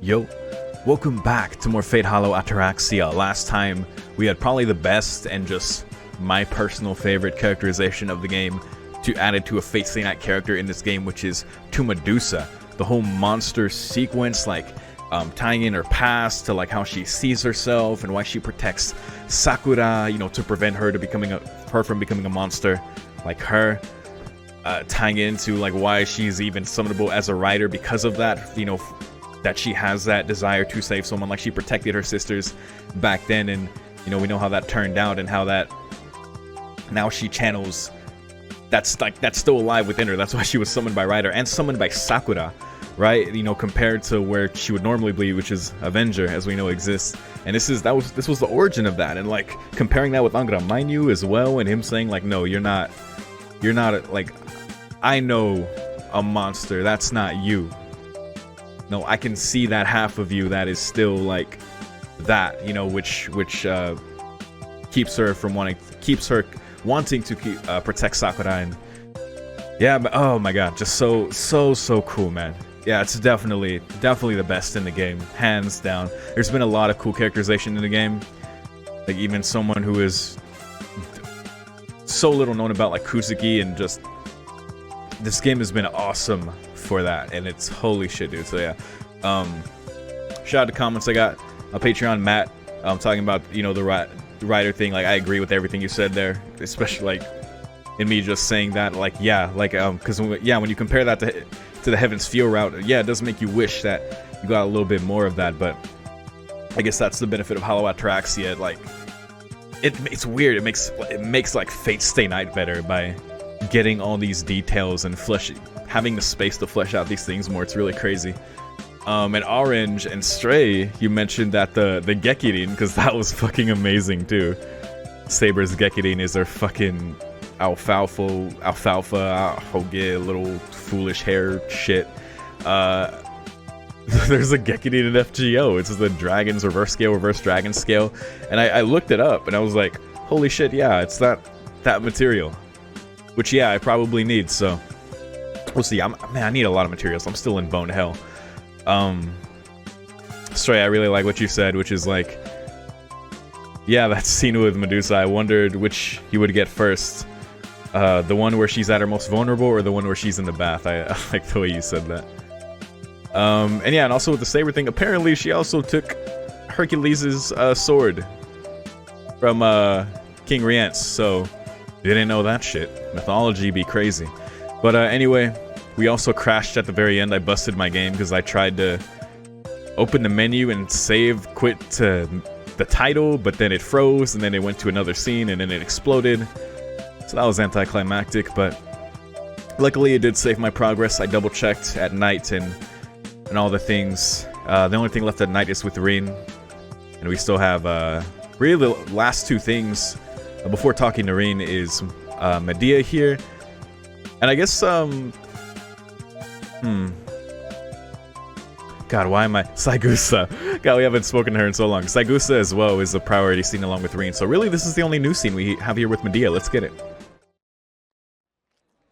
Yo, welcome back to more Fate Hollow Ataraxia. Last time we had probably the best and just my personal favorite characterization of the game to add it to a Fate Stay Night character in this game, which is to Medusa. The whole monster sequence, like tying in her past to like how she sees herself and why she protects Sakura, you know, to prevent her from becoming a monster like her. Tying into like why she's even summonable as a rider because of that, you know, that she has that desire to save someone, like she protected her sisters back then, and you know, we know how that turned out and how that now she channels that's still alive within her. That's why she was summoned by Rider and summoned by Sakura, right? You know, compared to where she would normally be, which is Avenger, as we know exists. And this was the origin of that, and like comparing that with Angra Mainyu as well, and him saying like, no, you're not like, I know a monster, that's not you. No, I can see that half of you that is still like that, you know, which keeps her wanting to protect Sakura. And yeah, but oh my god, just so cool, man. Yeah, it's definitely the best in the game, hands down. There's been a lot of cool characterization in the game, like even someone who is so little known about, like Kuzuki, and just this game has been awesome for that, and it's holy shit, dude. So yeah, shout out to comments I got on Patreon. Matt, talking about, you know, the rider thing. Like, I agree with everything you said there, especially like in me just saying that, like, yeah, like because yeah, when you compare that to the Heaven's Feel route, yeah, it does make you wish that you got a little bit more of that. But I guess that's the benefit of Hollow Ataraxia. Like, it's weird. It makes like Fate Stay Night better by getting all these details and having the space to flesh out these things more. It's really crazy. And Orange and Stray, you mentioned that the Gekirin, because that was fucking amazing too. Saber's Gekirin is their fucking alfalfa, hoge, little foolish hair shit. There's a Gekirin in FGO. It's the Dragon's reverse dragon scale. And I looked it up and I was like, holy shit, yeah, it's that material. Which, yeah, I probably need, so we'll see. Man, I need a lot of materials. I'm still in bone hell. Stray, I really like what you said, which is like, yeah, that scene with Medusa, I wondered which you would get first. The one where she's at her most vulnerable, or the one where she's in the bath. I like the way you said that. And yeah, and also with the saber thing, apparently she also took Hercules' sword from King Rience, so didn't know that shit. Mythology be crazy. But anyway, we also crashed at the very end. I busted my game because I tried to open the menu and quit to the title, but then it froze, and then it went to another scene, and then it exploded. So that was anticlimactic, but luckily it did save my progress. I double checked at night and all the things. The only thing left at night is with Rin, and we still have really the last two things before talking to Rin is Medea here, and I guess God, why am I Saigusa? God, we haven't spoken to her in so long. Saigusa as well is a priority scene along with Rin. So really, this is the only new scene we have here with Medea. Let's get it.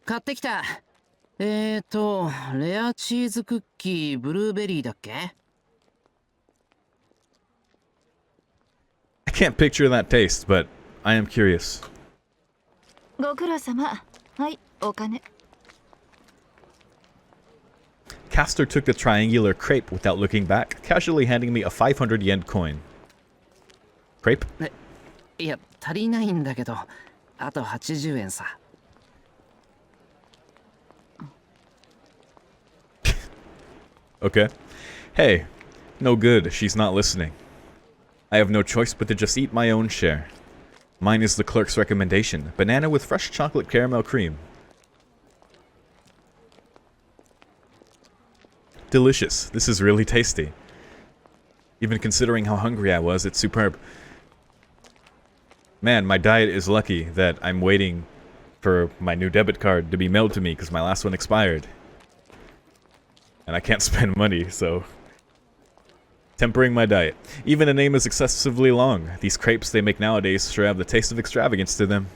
買ってきた。レアチーズクッキーブルーベリーだっけ? I can't picture that taste, but I am curious. ご苦労様。はい、お金。Castor took the triangular crepe without looking back, casually handing me a 500 yen coin. Crepe? いや、足りないんだけど、あと80円さ。Okay. Hey, no good, she's not listening. I have no choice but to just eat my own share. Mine is the clerk's recommendation, banana with fresh chocolate caramel cream. Delicious. This is really tasty. Even considering how hungry I was, it's superb. Man, my diet is lucky that I'm waiting for my new debit card to be mailed to me because my last one expired. And I can't spend money, so tempering my diet. Even the name is excessively long. These crepes they make nowadays sure have the taste of extravagance to them.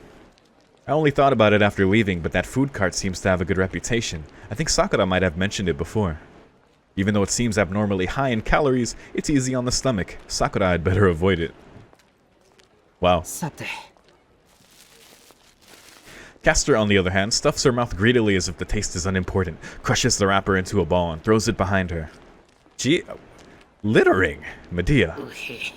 I only thought about it after leaving, but that food cart seems to have a good reputation. I think Sakura might have mentioned it before. Even though it seems abnormally high in calories, it's easy on the stomach. Sakura had better avoid it. Wow. さて Castor, on the other hand, stuffs her mouth greedily as if the taste is unimportant, crushes the wrapper into a ball, and throws it behind her. Gee, littering, Medea. うへ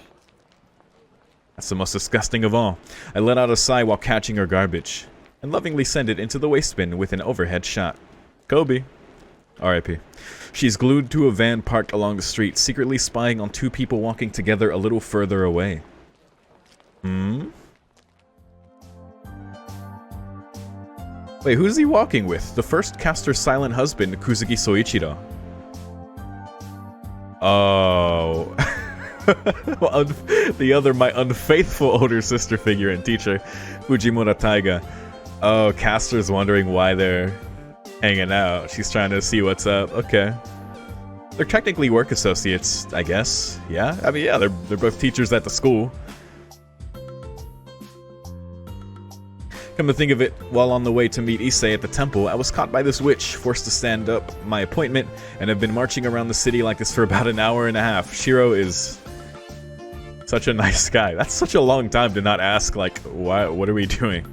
That's the most disgusting of all. I let out a sigh while catching her garbage, and lovingly send it into the waste bin with an overhead shot. Kobe. R.I.P. She's glued to a van parked along the street, secretly spying on two people walking together a little further away. Wait, who's he walking with? The first Castor's silent husband, Kuzuki Soichiro. Oh. The other, my unfaithful older sister figure and teacher, Fujimura Taiga. Oh, Castor's wondering why they're hanging out. She's trying to see what's up. Okay. They're technically work associates, I guess. Yeah? I mean, yeah, they're both teachers at the school. Come to think of it, while on the way to meet Issei at the temple, I was caught by this witch, forced to stand up my appointment, and have been marching around the city like this for about an hour and a half. Shiro is such a nice guy. That's such a long time to not ask, like, what are we doing?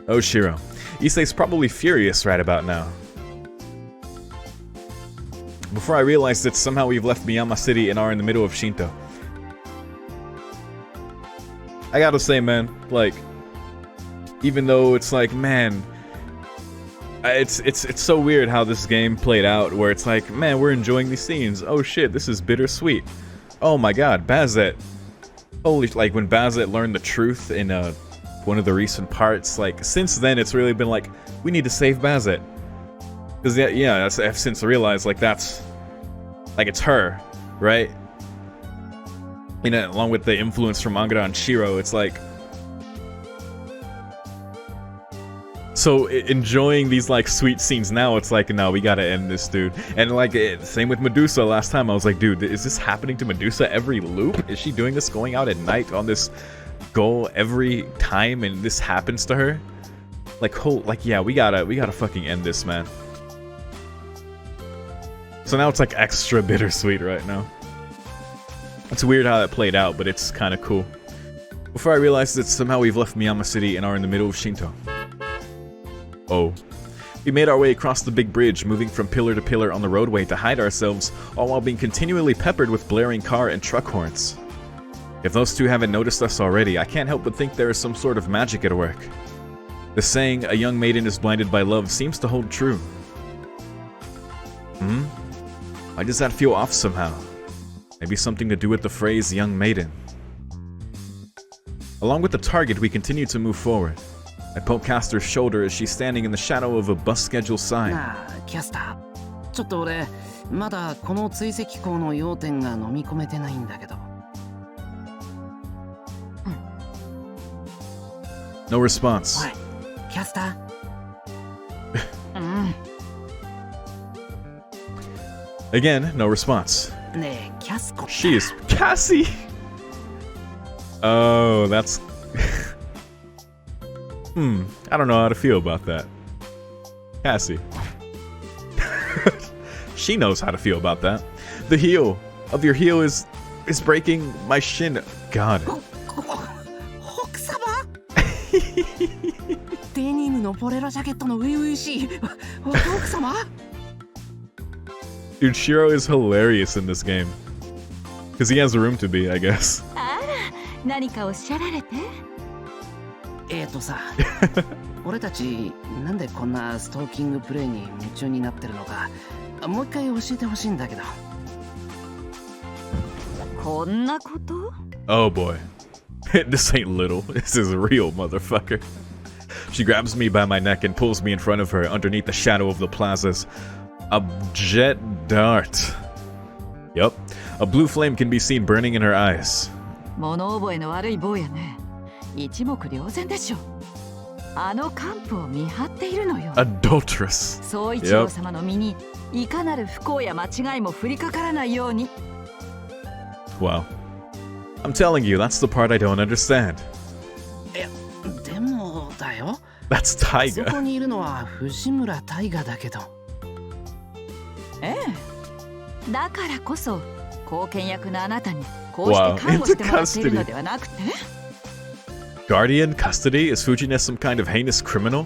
Oh, Shiro. Issei's probably furious right about now. Before I realized that somehow we've left Miyama City and are in the middle of Shinto. I gotta say, man, like, even though it's like, man, it's so weird how this game played out, where it's like, man, we're enjoying these scenes. Oh shit, this is bittersweet. Oh my god, Bazette. Holy, like when Bazette learned the truth in one of the recent parts, like since then it's really been like, we need to save Bazette. Because yeah, I've since realized like that's, like it's her, right? You know, along with the influence from Angara and Shiro, it's like, so enjoying these like sweet scenes now, it's like, no, we gotta end this, dude. And like same with Medusa last time. I was like, dude, is this happening to Medusa every loop? Is she doing this, going out at night on this goal every time, and this happens to her? Like, yeah, we gotta fucking end this, man. So now it's like extra bittersweet right now. It's weird how that played out, but it's kind of cool. Before I realized that somehow we've left Miyama City and are in the middle of Shinto. Oh. We made our way across the big bridge, moving from pillar to pillar on the roadway to hide ourselves, all while being continually peppered with blaring car and truck horns. If those two haven't noticed us already, I can't help but think there is some sort of magic at work. The saying, a young maiden is blinded by love, seems to hold true. Why does that feel off somehow? Maybe something to do with the phrase, young maiden. Along with the target, we continue to move forward. I poke Castor's shoulder as she's standing in the shadow of a bus schedule sign. なあキャスターちょっと俺まだこの追跡口の要点が飲み込めてないんだけど No response. おいキャスター Again, no response. ねえキャスコ She is Cassie! Oh, that's... I don't know how to feel about that. Cassie. She knows how to feel about that. The heel of your heel is breaking my shin. God. 奥様デニムのポレロジャケットの初々しい奥様 Dude, Shiro is hilarious in this game. Because he has room to be, I guess. あら、何かおっしゃられて。さ俺たちなんでこんなストーキングプレイに夢中になってるのかもう一回教えてほしいんだけどこんなこと Oh boy. This ain't little. This is real, motherfucker. She grabs me by my neck and pulls me in front of her underneath the shadow of the plazas. A jet dart. Yup. A blue flame can be seen burning in her eyes. 物覚えの悪い坊やね。一目瞭然でしょ。あの幹部を見張っているのよ。Adulteress. 総一郎様の身にいかなる不幸や間違いも降りかからないように。Wow. I'm telling you, that's the part I don't understand. でもだよ That's そ Taiga. こにいるのは藤村大河だけどええ、だからこそ後見役のあなたにこうして看護してもらっているのではなくて、Guardian custody? Is Fujine some kind of heinous criminal?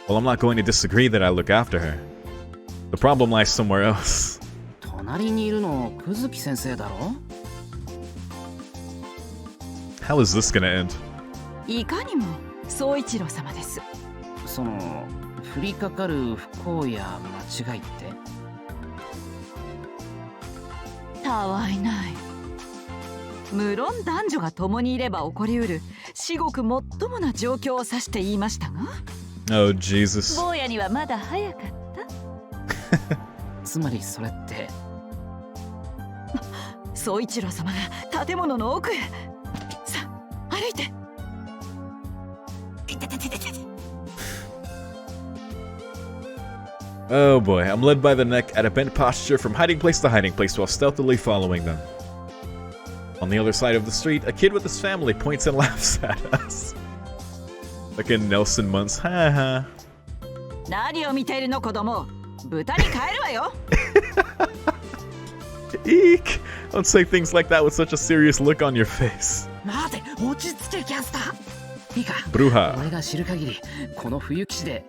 Well, I'm not going to disagree that I look after her. The problem lies somewhere else. 隣にいるのクズキ先生だろ。 How is this gonna end? いかにも宗一郎様です。その降りかかる不幸や間違いって。たわいない。無論男女が共にいれば起こりうる至極もっともな状況を指して言いましたが。Oh, Jesus. 坊やにはまだ早かった。つまりそれって。宗一郎様が建物の奥へ。さあ歩いて。Oh boy, I'm led by the neck at a bent posture from hiding place to hiding place while stealthily following them. On the other side of the street, a kid with his family points and laughs at us. Like in Nelson Muntz, haha. 何を見ているの子供。豚に帰るわよ。Eek! Don't say things like that with such a serious look on your face. 待て、落ち着けキャスター。いいか、Bruja. 俺が知る限りこの冬騎士で、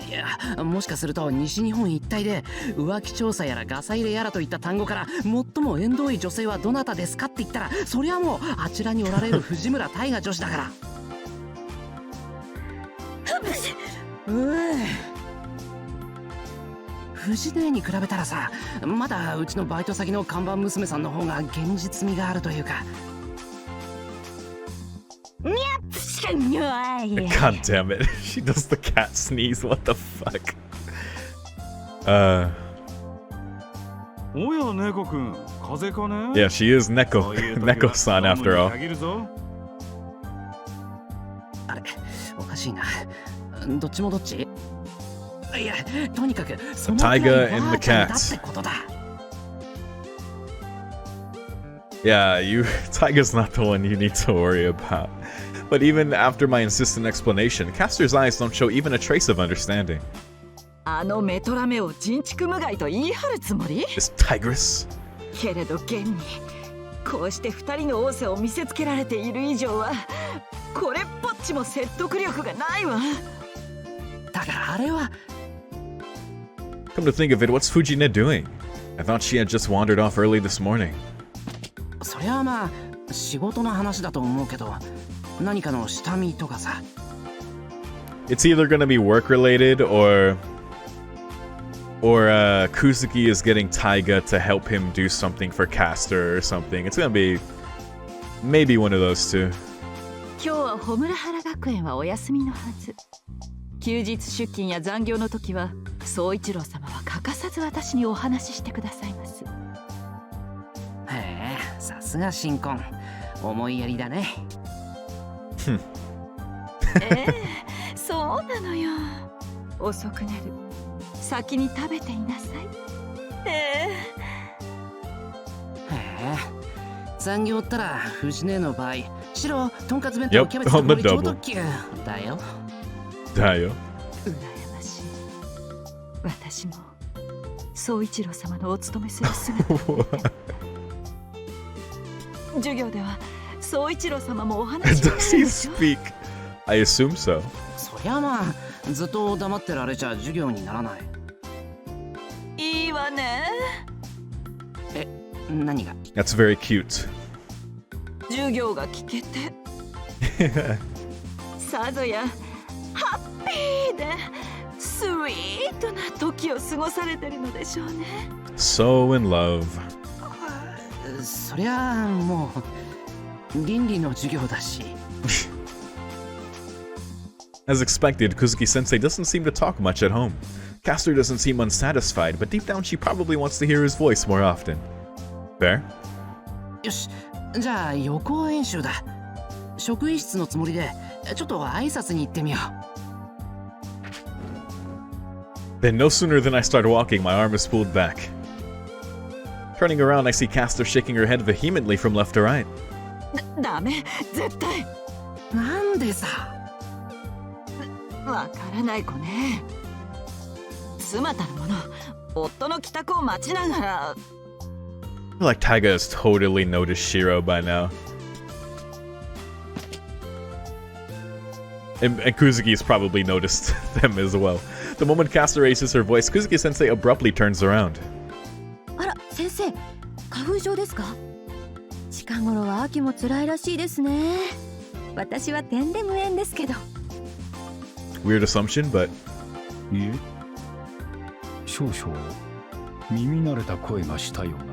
いやもしかすると西日本一帯で浮気調査やらガサ入れやらといった単語から最も縁遠い女性はどなたですかって言ったら、そりゃもうあちらにおられる藤村大河女子だから。藤姉に比べたらさ、まだうちのバイト先の看板娘さんの方が現実味があるというか。God damn it. She does the cat sneeze. What the fuck? おや猫くん、風邪かね。 Yeah, she is Neko. Neko-san after all. あれ、おかしいな。どっちもどっち？いや、とにかくそのくらい Tiger ば and あ the ちゃんだっ cat. てことだ。Yeah, Tiger's not the one you need to worry about. But even after my insistent explanation, Castor's eyes don't show even a trace of understanding. あのメトラメを人畜無害と言い張るつもり？ This tigress? けれど現にこうして二人の仰せを見せつけられている以上はこれっぽっちも説得力がないわ。だからあれは。Come to think of it, what's Fujine doing? I thought she had just wandered off early this morning. そりゃまあ仕事の話だと思うけど、何かの下見とかさ。It's either gonna be work related or Kuzuki is getting Taiga to help him do something for Castor or something. It's gonna be maybe one of those two. 今日は穂村原学園はお休みのはず。休日出勤や残業の時は宗一郎様は欠かさず私にお話ししてくださいます。へえ、さすが新婚。思いやりだね。そうなのよ。遅くなる。先に食べていなさい。へえ、残業ったら藤姉の場合、白とんかつ弁当キャベツと盛り超特急だよ。だよ。羨ましい。私も宗一郎様のお勤めする姿。授業では宗一郎様もお話しになるでしょ。Does he speak? I assume so. そりゃまあずっと黙ってられちゃ授業にならない。いいわね。え、何が？ That's very cute. 授業が聞けてさぞやハッピーでスイートな時を過ごされてるのでしょうね。 So in love. そりゃもう倫理の授業だし。As expected, Kuzuki-sensei doesn't seem to talk much at home. Castor doesn't seem unsatisfied, but deep down she probably wants to hear his voice more often. Fair? よし、じゃあ予行演習だ。職員室のつもりでちょっと挨拶に行ってみよう。 Then no sooner than I start walking, my arm is pulled back. Turning around, I see Castor shaking her head vehemently from left to right. ダメ、絶対。なんでさ。わからない子ね。妻たる者、夫の帰宅を待ちながら。I feel like Taiga has totally noticed Shiro by now. And Kuzuki's probably noticed them as well. The moment Caster raises her voice, Kuzuki-sensei abruptly turns around. あら、先生、花粉症ですか？近頃は秋も辛いらしいですね。私は点で無縁ですけど。Weird assumption, but いえ、少々耳慣れた声がしたような。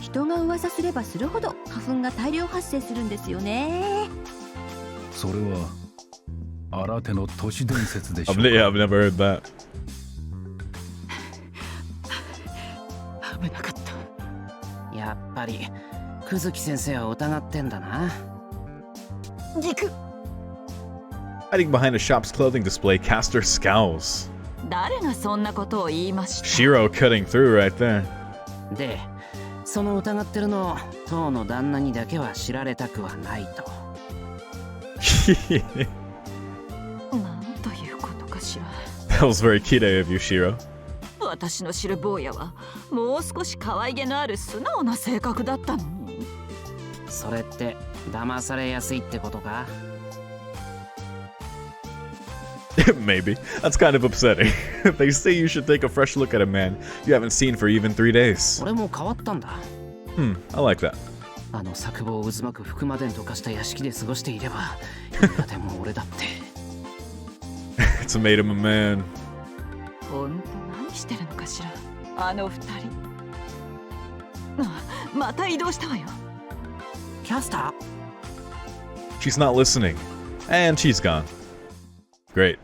人が噂すればするほど花粉が大量発生するんですよね。それは新手の都市伝説でしょうか。yeah, I've never heard that. 危なかった。やっぱりクズキ先生は疑ってんだな。軸。 Hiding behind a shop's clothing display, Caster scowls. 誰がそんなことを言いました？ Shiro cutting through right there. で、その疑ってるのを当の旦那にだけは知られたくはないと。なんということかしら。 That was very kirei of you, Shiro. 私の知る坊やはもう少し可愛げのある素直な性格だったのに。それって騙されやすいってことか？ Maybe. That's kind of upsetting. They say you should take a fresh look at a man you haven't seen for even 3 days. 俺も変わったんだ。I like that. あの作望を渦巻く福間伝と化した屋敷で過ごしていれば、今でも俺だって。It's made him a man. 本当何してるのかしら、あの二人。また移動したわよ。キャスター？ She's not listening. And she's gone. Great.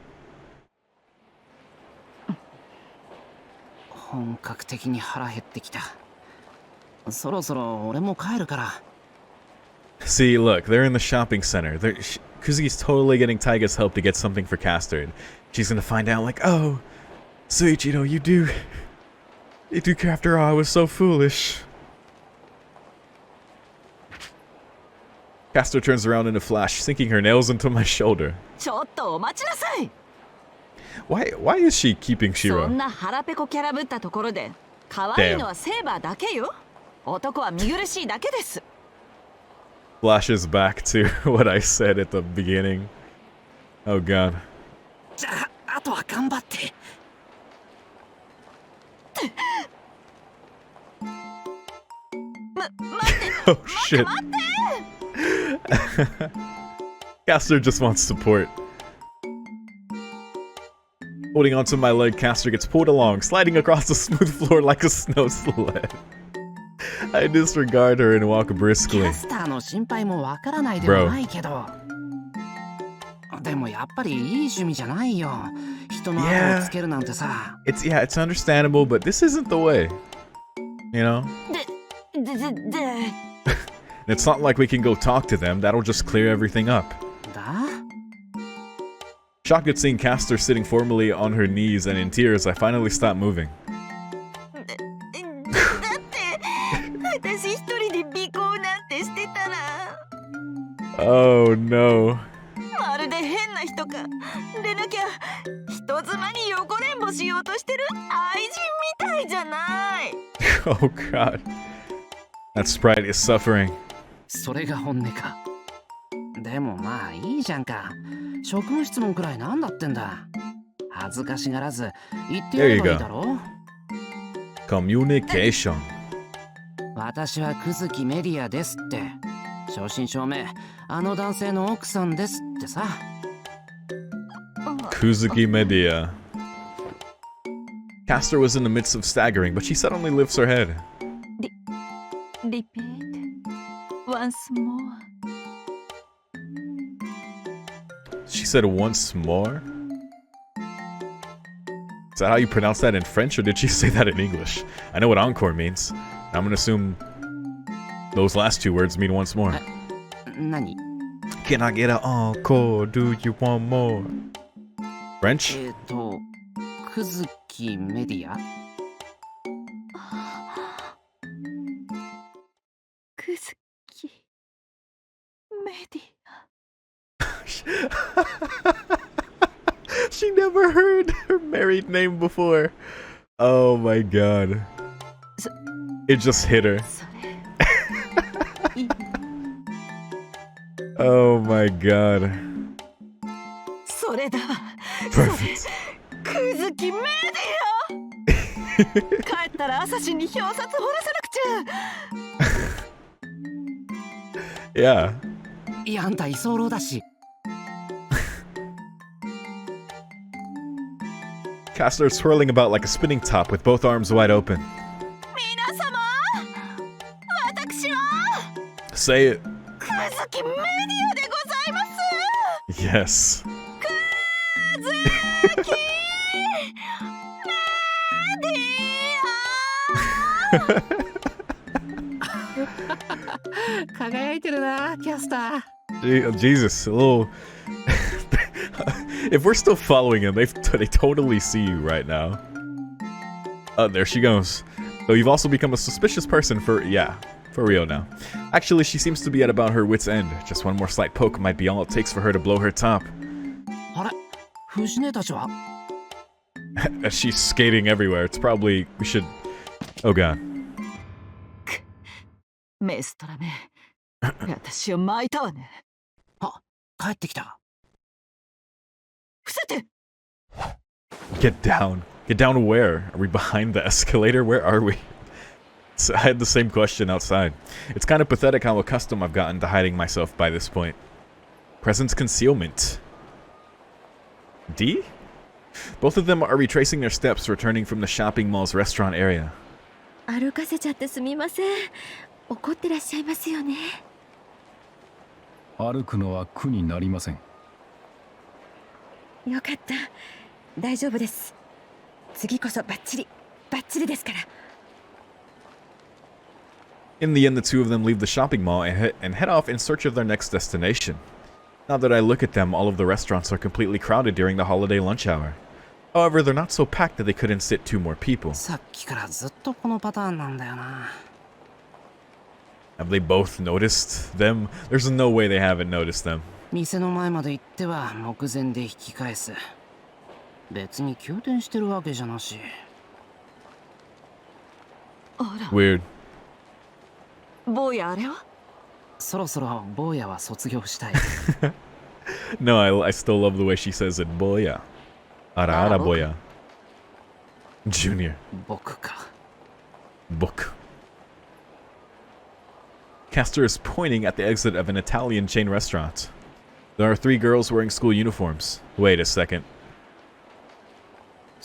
本格的に腹減ってきた。そろそろ俺も帰るから。 See, look, they're in the shopping center. Kuzuki's totally getting Taiga's help to get something for Caster. And she's gonna find out, like, oh, Suichiro, you do care after all. I was so foolish. Caster turns around in a flash, sinking her nails into my shoulder. ちょっとお待ちなさい。 Why is she keeping そ Shiro? んな腹ペコキャラぶったところで可愛いのはセーバーだけよ。男は見苦しいだけです。 Flashes back to what I said at the beginning. Oh god. じゃあ、あとは頑張って。Oh shit. Caster just wants support. Holding onto my leg, Caster gets pulled along, sliding across the smooth floor like a snow sled. I disregard her and walk キ briskly. ャスターの心配もわからないでもないけど。でもやっぱりいい趣味じゃないよ。人の後をつけるなんてさ。It's understandable, but this isn't the way. You know? It's not like we can go talk to them. That'll just clear everything up. だ？ Shocked at seeing Caster sitting formally on her knees and in tears, I finally stop moving. だって私一人で尾行なんてしてたら Oh no. まるで変な人か。でなきゃ人妻に横連ぼしようとしてる愛人みたいじゃない。 Oh god. That sprite is suffering. それが本音か。でもまあいいじゃんか。職務質問くらいなんだってんだ。恥ずかしがらず言ってやればいいだろ。Communication. 私はクズキメディアですって。正真正銘あの男性の奥さんですってさ。Kuzuki Media. Caster was in the midst of staggering, but she suddenly lifts her head. Repeat once more. She said once more? Is that how you pronounce that in French, or did she say that in English? I know what encore means. I'm gonna assume those last two words mean once more. 何？ Can I get an encore? Do you want more? French? クズキメディア？クズキメディア。She never heard her married name before. Oh my god. It just hit her. それいい Oh my god. それだわ Perfect. クズキメディア帰ったら朝日に表札掘らせなくちゃ Yeah. いやあんた居候だし Caster is swirling about like a spinning top with both arms wide open. 皆様私は Say it. クズキメディアでございます Yes. クズキメディア輝いてるなキャスター Jesus, a little. If we're still following him, they totally see you right now. Oh, there she goes. Though you've also become a suspicious person for real now. Actually, she seems to be at about her wit's end. Just one more slight poke might be all it takes for her to blow her top. あれ藤根たちは As she's skating everywhere, it's probably we should. Oh god. メストラめ私を巻いたわねあ帰ってきた伏せて Get down. Get down where? Are we behind the escalator? Where are we? So I had the same question outside. It's kind of pathetic how accustomed I've gotten to hiding myself by this point. Presence concealment. D? Both of them are retracing their steps, returning from the shopping mall's restaurant area. 歩かせちゃってすみません。怒ってらっしゃいますよね。歩くのは苦になりません。よかった。大丈夫です。次こそバッチリですから。In the end, the two of them leave the shopping mall and head off in search of their next destination. Now that I look at them, all of the restaurants are completely crowded during the holiday lunch hour. However, they're not so packed that they couldn't sit two more people. さっきからずっとこのパターンなんだよな Have they both noticed them? There's no way they haven't noticed them. 店の前まで行っては目前で引き返す別に休店してるわけじゃなしあら Weird. 坊やあれはそろそろ坊やは卒業したい No, I still love the way she says it. Boya. Ara ara boya. Junior. 僕か Book. Castor is pointing at the exit of an Italian chain restaurant. There are 3 girls wearing school uniforms. Wait a second.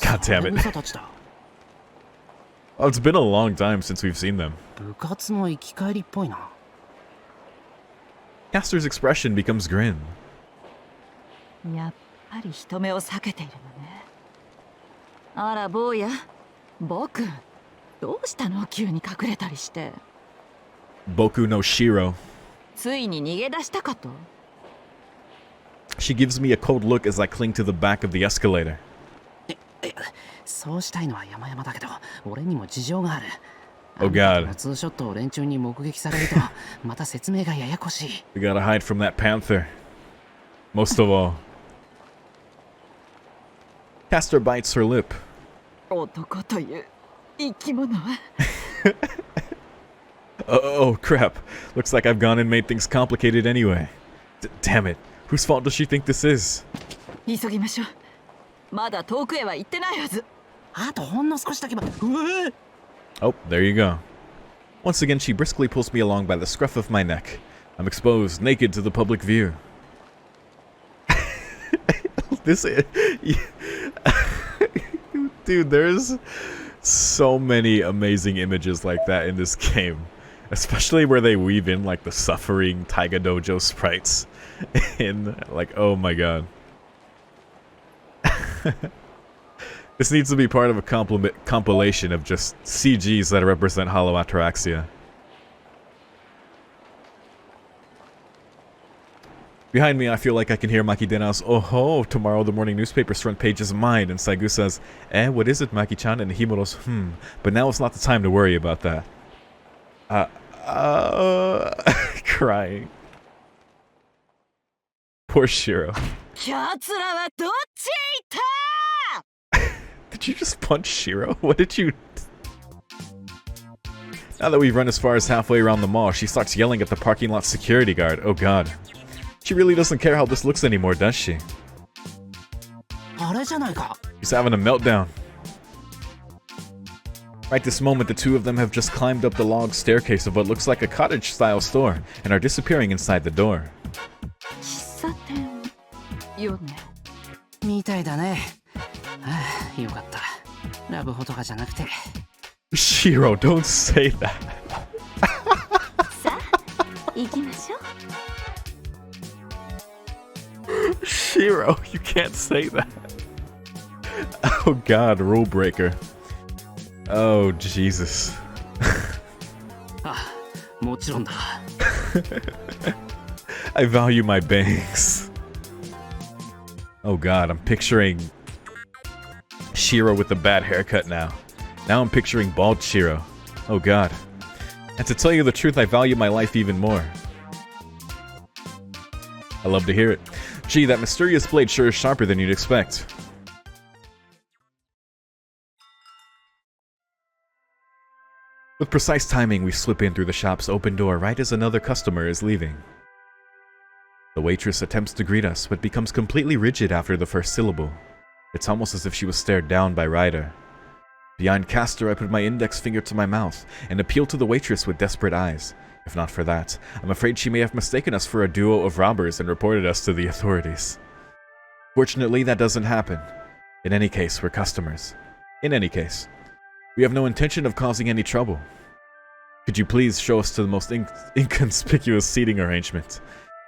God damn it. それ部下たちだ Oh, it's been a long time since we've seen them. 部活の行き帰りっぽいな Castor's expression becomes grin. やっぱり人目を避けているのねあら坊や僕どうしたの急に隠れたりして Boku no Shiro. ついに逃げ出したかと She gives me a cold look as I cling to the back of the escalator. そうしたいのは山々だけど俺にも事情がある Oh god. あんたとのツーショットを連中に目撃されるとまた説明がややこしい We gotta hide from that panther. Most of all. Castor bites her lip. 男という生き物は Oh crap. Looks like I've gone and made things complicated anyway. Damn it. Whose fault does she think this is? 急ぎましょうまだ遠くへは行ってないはずあとほんの少しだけばうわ Oh, there you go. Once again, she briskly pulls me along by the scruff of my neck. I'm exposed, naked to the public view. This... Dude, there's so many amazing images like that in this game. Especially where they weave in, like, the suffering Taiga Dojo sprites. In, like, oh my god. This needs to be part of a compilation of just CGs that represent Hollow Ataraxia. Behind me, I feel like I can hear Maki-dena's "Oh ho, tomorrow the morning newspaper's front page is mine," and Saigusa's what is it, Maki-chan?" and Himura's but now it's not the time to worry about that. Crying. Poor Shiro. やつらはどっちへ行った Did you just punch Shiro? What did you... Now that we've run as far as halfway around the mall, she starts yelling at the parking lot security guard. Oh god. She really doesn't care how this looks anymore, does she? あれじゃないか。 She's having a meltdown. Right this moment, the two of them have just climbed up the log staircase of what looks like a cottage-style store and are disappearing inside the door. 喫茶店よね。みたいだね。はあ、よかった。ラブホとかじゃなくて。 Shiro, don't say that. さあ、行きましょう。 Shiro, you can't say that. Oh god, rule breaker. Oh Jesus. あ、もちろんだ。I value my bangs. Oh god, I'm picturing Shiro with a bad haircut now. Now I'm picturing bald Shiro. Oh god. And to tell you the truth, I value my life even more. I love to hear it. Gee, that mysterious blade sure is sharper than you'd expect. With precise timing, we slip in through the shop's open door right as another customer is leaving. The waitress attempts to greet us, but becomes completely rigid after the first syllable. It's almost as if she was stared down by Ryder. Beyond Castor, I put my index finger to my mouth and appeal to the waitress with desperate eyes. If not for that, I'm afraid she may have mistaken us for a duo of robbers and reported us to the authorities. Fortunately, that doesn't happen. In any case, we're customers. In any case, we have no intention of causing any trouble. Could you please show us to the most inconspicuous seating arrangement?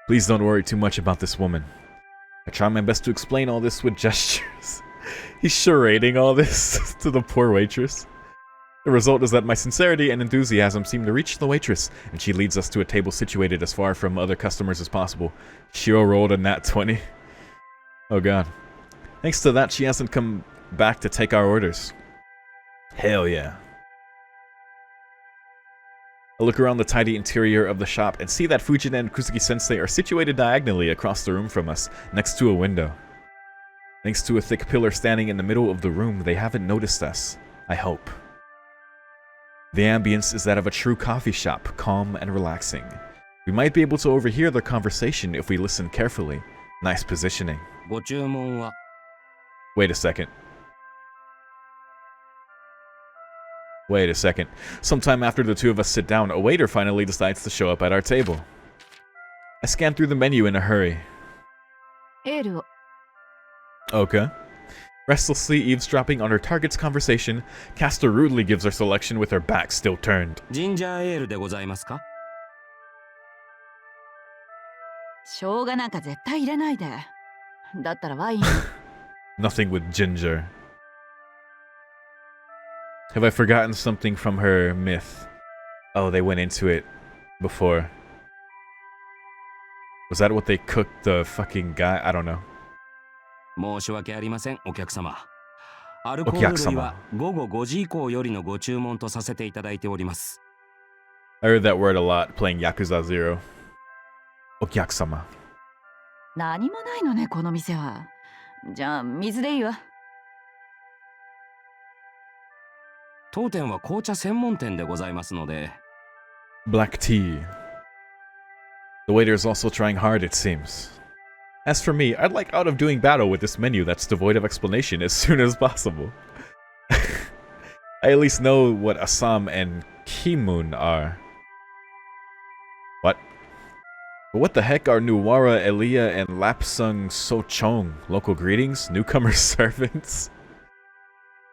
Please don't worry too much about this woman. I try my best to explain all this with gestures. He's charading all this to the poor waitress. The result is that my sincerity and enthusiasm seem to reach the waitress, and she leads us to a table situated as far from other customers as possible. Shiro rolled a nat 20. Oh god. Thanks to that, she hasn't come back to take our orders. Hell yeah. I look around the tidy interior of the shop and see that Fujin and Kuzuki-sensei are situated diagonally across the room from us, next to a window. Thanks to a thick pillar standing in the middle of the room, they haven't noticed us. I hope. The ambience is that of a true coffee shop, calm and relaxing. We might be able to overhear their conversation if we listen carefully. Nice positioning. ご注文は Wait a second. Wait a second. Sometime after the two of us sit down, a waiter finally decides to show up at our table. I scan through the menu in a hurry. エールを。 Okay. Restlessly eavesdropping on her target's conversation, Castor rudely gives her selection with her back still turned. ジンジャーエールでございますか。生姜なんか絶対入れないで。だったらワイン。 Nothing with ginger. Have I forgotten something from her myth? Oh, they went into it before. Was that what they cooked the fucking guy? I don't know. 申し訳ありません、お客様。アルコール類は午後5時以降よりのご注文とさせていただいております。I heard that word a lot playing Yakuza 0. Okyakusama. 何もないのね、この店は。じゃあ、水でいいわ。当店は紅茶専門店でございますので。Black tea. The waiter is also trying hard, it seems. As for me, I'd like out of doing battle with this menu that's devoid of explanation as soon as possible. I at least know what Assam and Kimun are. What? But what the heck are Nuwara, Elia, and Lapsung Sochong? Local greetings? Newcomer servants?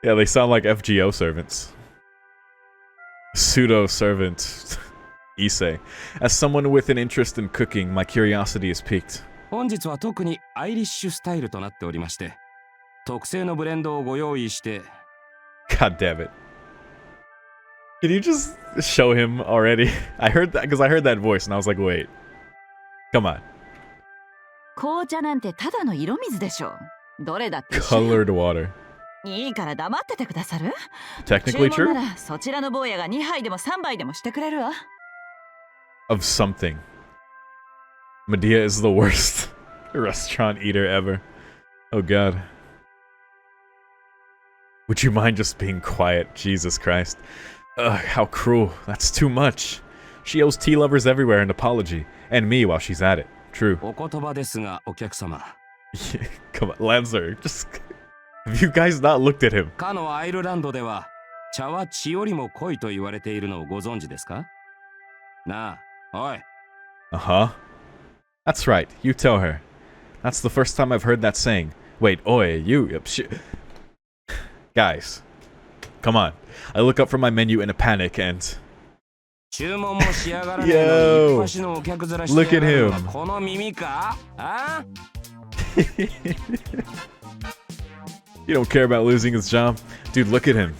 Yeah, they sound like FGO servants. Pseudo-servant. Issei. As someone with an interest in cooking, my curiosity is piqued. 本日は特にアイリッシュスタイルとなっておりまして、特製のブレンドをご用意して。God damn it. Can you just show him already? I heard that because I heard that voice and I was like, wait. Come on. 紅茶なんてただの色水でしょ。どれだって一緒。 Colored water. いいから黙っててくださる？ Technically 注 true? 文ならそちらの坊やが2杯でも3杯でもしてくれるわ。 Of something. Medea is the worst restaurant eater ever. Oh god. Would you mind just being quiet? Jesus Christ. Ugh, how cruel. That's too much. She owes tea lovers everywhere an apology. And me while she's at it. True. お言葉ですが、お客様。Come on, Lancer. Just... Have you guys not looked at him? かのアイルランドでは、茶は血よりも濃いと言われているのをご存知ですか？なあ、おい。Uh-huh. That's right. You tell her. That's the first time I've heard that saying. Wait, oi, you... Guys. Come on. I look up from my menu in a panic and... Yo! Look at him. You don't care about losing his job? Dude, look at him.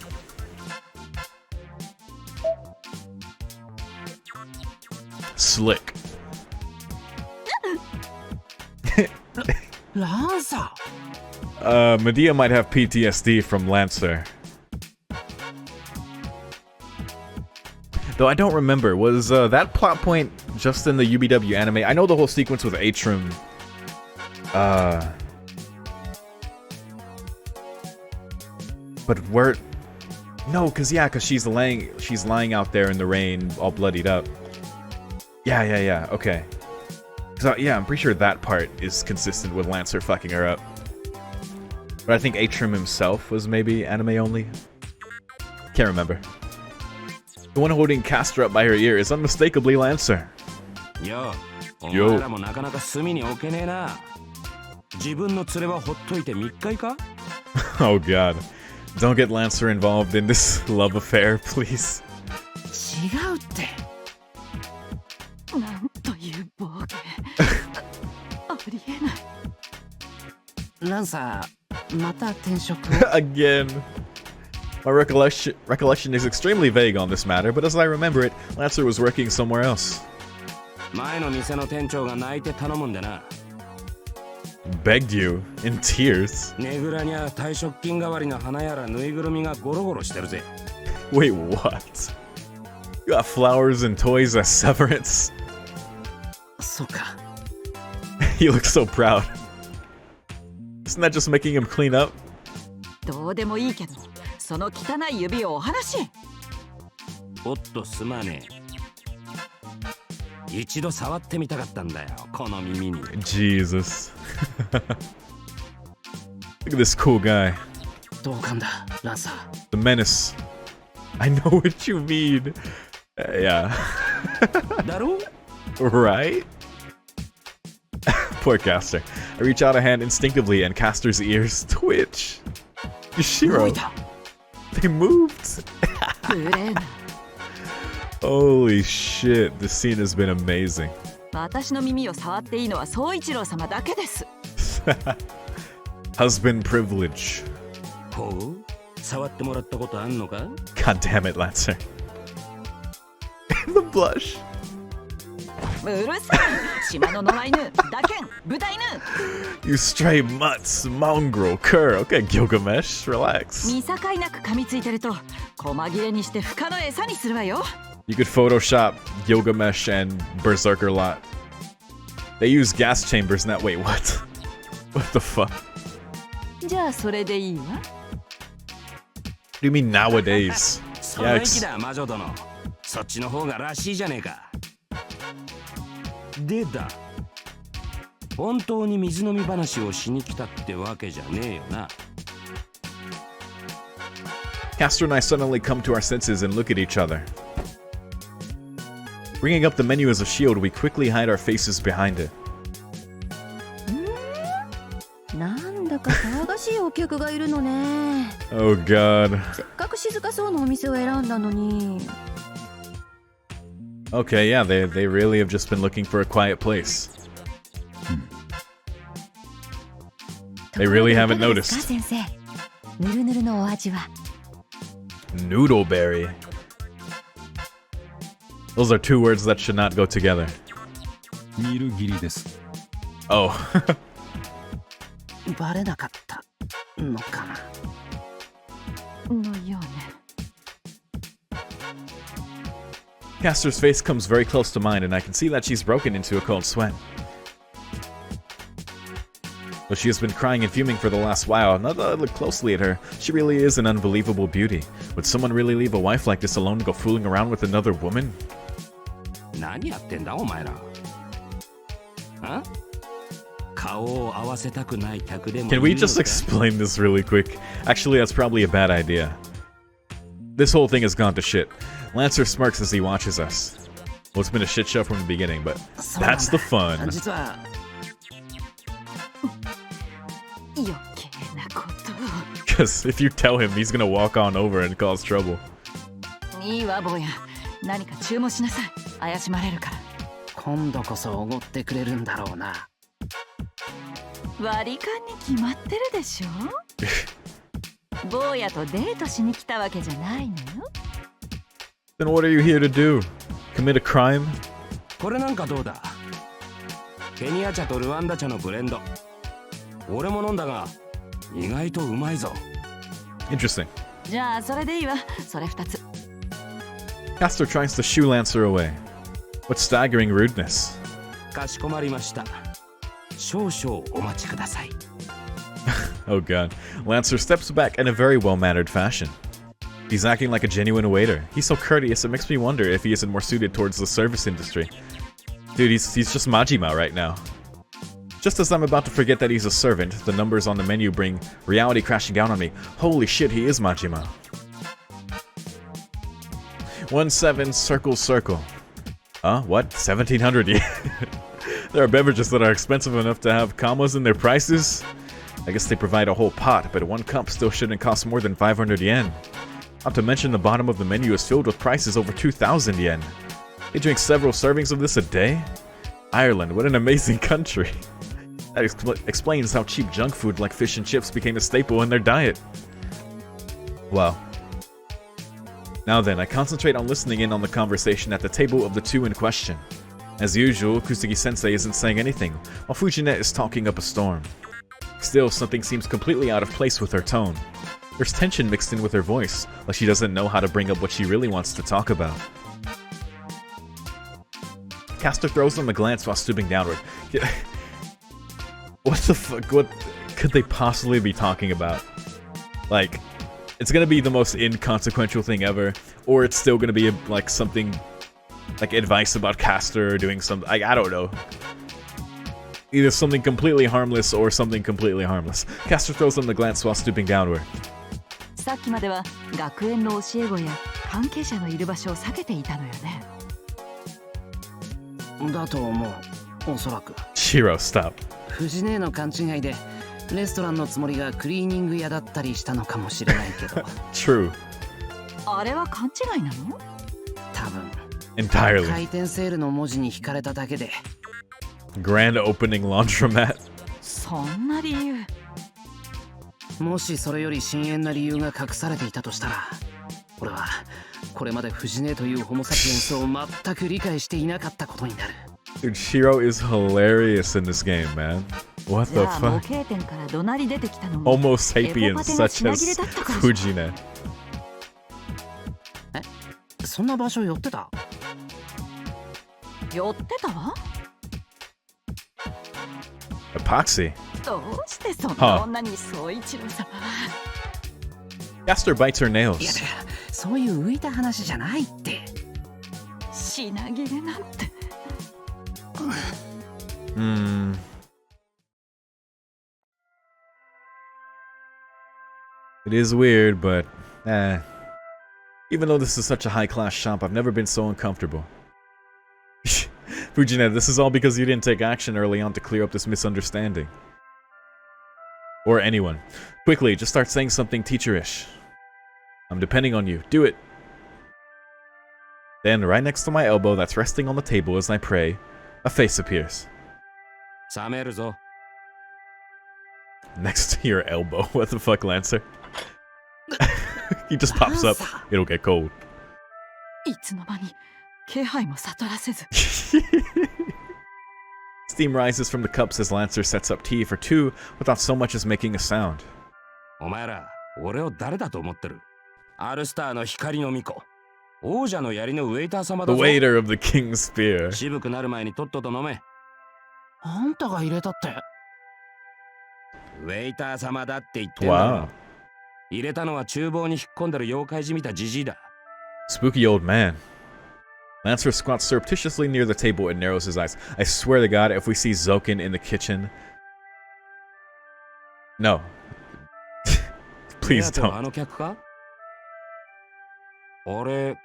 Slick. Lancer. Medea might have PTSD from Lancer. Though I don't remember, was that plot point just in the UBW anime? I know the whole sequence with Atrim. But where? No, cause she's lying out there in the rain, all bloodied up. Yeah. Okay. So yeah, I'm pretty sure that part is consistent with Lancer fucking her up. But I think Atrim himself was maybe anime only. Can't remember. The one holding Castor up by her ear is unmistakably Lancer. Yo. Oh god. Don't get Lancer involved in this love affair, please. 違うって。なんという暴言。ありえない。ランサー、また転職。Again. My recollection is extremely vague on this matter, but as I remember it, Lancer was working somewhere else. 前の店の店長が泣いて頼むんでな。Begged you in tears. ねぐらにゃ退職金代わりの花やらぬいぐるみがゴロゴロしてるぜ。Wait, what? You got flowers and toys as severance? そうか。He looks so proud. Isn't that just making him clean up? どうでもいいけど、その汚い指をお話。おっとすまねえ。一度触ってみたかったんだよ、この耳に。Jesus. Look at this cool guy. 同感だ、ランサー。The menace. I know what you mean. Yeah. だろ? Right? Poor Castor. I reach out a hand instinctively and Castor's ears twitch. Yushiro. They moved. Holy shit, this scene has been amazing. 私の耳を触っていいのは宗一郎様だけです。Husband privilege. ほう、触ってもらったことあんのか? God damn it, Lancer. The blush. うるさい。島の野良犬、打犬、豚犬。You stray mutts, mongrel, cur. Okay, Gilgamesh, relax. 見境なく噛みついてると、細切れにして深の餌にするわよ。You could Photoshop Gilgamesh and Berserker lot. They use gas chambers in that. Wait, what? What the fuck? じゃあそれでいいわ。What do you mean nowadays? その駅だ、魔女殿。そっちの方がらしいじゃねえか。でだ。本当に水飲み話をしに来たってわけじゃねえよな。Castor and I suddenly come to our senses and look at each other. Bringing up the menu as a shield, we quickly hide our faces behind it. なんだか騒がしいお客がいるのね。Oh god. せっかく静かそうなお店を選んだのに。Okay, yeah, they really have just been looking for a quiet place. They really haven't noticed. 先生、ぬるぬるのお味は。Noodleberry. Those are two words that should not go together. 見るぎりです。Oh. バレなかったのかな。のようね。Castor's face comes very close to mine, and I can see that she's broken into a cold sweat. But she has been crying and fuming for the last while. Now that I look closely at her, she really is an unbelievable beauty. Would someone really leave a wife like this alone to go fooling around with another woman? 何やってんだお前ら。あ？顔を合わせたくない客でもいるのか？ Can we just explain this really quick? Actually, that's probably a bad idea. This whole thing has gone to shit. Lancer smirks as he watches us. Well, it's been a shit show from the beginning, but that's the fun. 実は 余計なこと。 Because if you tell him, he's gonna walk on over and cause trouble. いいわ坊や、何か注文しなさい。怪しまれるから。今度こそおごってくれるんだろうな。割り勘に決まってるでしょ。坊やとデートしに来たわけじゃないのよ。 Then what are you here to do? Commit a crime? これなんかどうだ？ケニア茶とルワンダ茶のブレンド。俺も飲んだが意外とうまいぞ。 Interesting. じゃあそれでいいわ。それ2つ。 Castor tries to shoo Lancer away. What staggering rudeness. かしこまりました。少々お待ちください。 Oh god. Lancer steps back in a very well-mannered fashion. He's acting like a genuine waiter. He's so courteous, it makes me wonder if he isn't more suited towards the service industry. Dude, he's just Majima right now. Just as I'm about to forget that he's a servant, the numbers on the menu bring reality crashing down on me. Holy shit, he is Majima. 17 circle. What? 1700 yen. There are beverages that are expensive enough to have commas in their prices. I guess they provide a whole pot, but one cup still shouldn't cost more than 500 yen. Not to mention the bottom of the menu is filled with prices over 2,000 yen. They drink several servings of this a day? Ireland, what an amazing country. That explains how cheap junk food like fish and chips became a staple in their diet. Wow. Now then, I concentrate on listening in on the conversation at the table of the two in question. As usual, Kuzuki-sensei isn't saying anything, while Fujine is talking up a storm. Still, something seems completely out of place with her tone. There's tension mixed in with her voice, like she doesn't know how to bring up what she really wants to talk about. Castor throws him a glance while stooping downward. What the fuck? What could they possibly be talking about? Like, it's gonna be the most inconsequential thing ever, or it's still gonna be like something like advice about Castor or doing something. I don't know. Either something completely harmless or something completely harmless. Castor throws him a glance while stooping downward. さっきまでは学園の教え子や関係者のいる場所を避けていたのよね。だと思う。おそらく。Shiro, stop. 藤姉の勘違いでレストランのつもりがクリーニング屋だったりしたのかもしれないけど。True. あれは勘違いなの？多分。Entirely. 回転セールの文字に惹かれただけで。Grand opening laundromat. そんな理由。もしそれより深遠な理由が隠されていたとしたら、俺はこれまで藤姉というホモサピエンスを全く理解していなかったことになる。Dude, Shiro is hilarious in this game, man. What the fuck? Homo sapiens such as Fujine. そんな場所寄ってた？寄ってたわ。Epoxy. どうしてそんな女に総一郎様は。Castor bites her いや nails. そういう浮いた話じゃないって。品切れなんて。It is weird, but even though this is such a high-class shop, I've never been so uncomfortable. Fujine, this is all because you didn't take action early on to clear up this misunderstanding. Or anyone. Quickly, just start saying something teacherish. I'm depending on you. Do it. Then, right next to my elbow that's resting on the table as I pray, a face appears. 冷めるぞ。 Next to your elbow. What the fuck, Lancer? He just pops up. It'll get cold. いつの間に気配も悟らせず。Steam rises from the cups as Lancer sets up tea for two without so much as making a sound. お前ら、俺を誰だと思ってる？アルスターの光の巫女。王者の槍のウェイター様だ The ぞ。 waiter of the King's Spear. 渋くなる前にとっとと飲め。あんたが入れたって。ウェイター様だって言ってんだろ。 Wow. 入れたのは厨房に引っ込んでる妖怪じみたジジイだ。 Spooky old man. Lancer squats surreptitiously near the table and narrows his eyes. I swear to God, if we see Zoken in the kitchen... No. Please あ don't. の客か？あれ、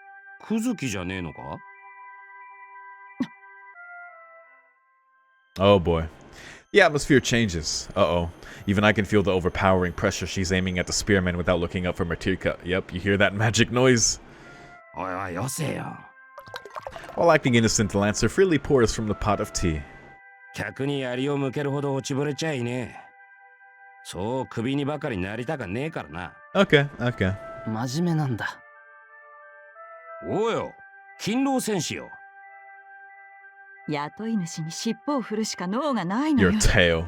Kuzukiじゃねえのか？ Oh boy. The atmosphere changes. Uh-oh. Even I can feel the overpowering pressure she's aiming at the spearman without looking up from her teacup. Yep, you hear that magic noise? おいおい、よせよ。 While acting innocent, the Lancer freely pours from the pot of tea. 客に槍を向けるほど落ちぶれちゃいねえ。そう首にばかりなりたかねえからな。 Okay, okay. 真面目なんだ。おうよ、勤労戦士よ。雇い主に尻尾を振るしか脳がないのよ。 Your tail.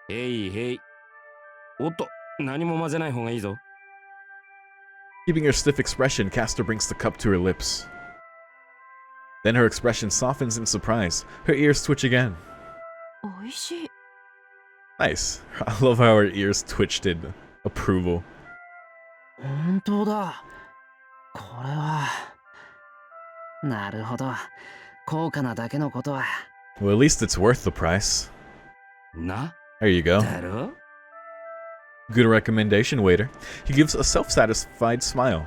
へいへい。おっと、何も混ぜない方がいいぞ。 Keeping her stiff expression, Castor brings the cup to her lips. Then her expression softens in surprise. Her ears twitch again. おいしい。 Nice. I love how her ears twitched in approval. 本当だ。これは。なるほど。高価なだけのことは。 Well, at least it's worth the price. な、 There you go. だろ？ Good recommendation, waiter. He gives a self-satisfied smile.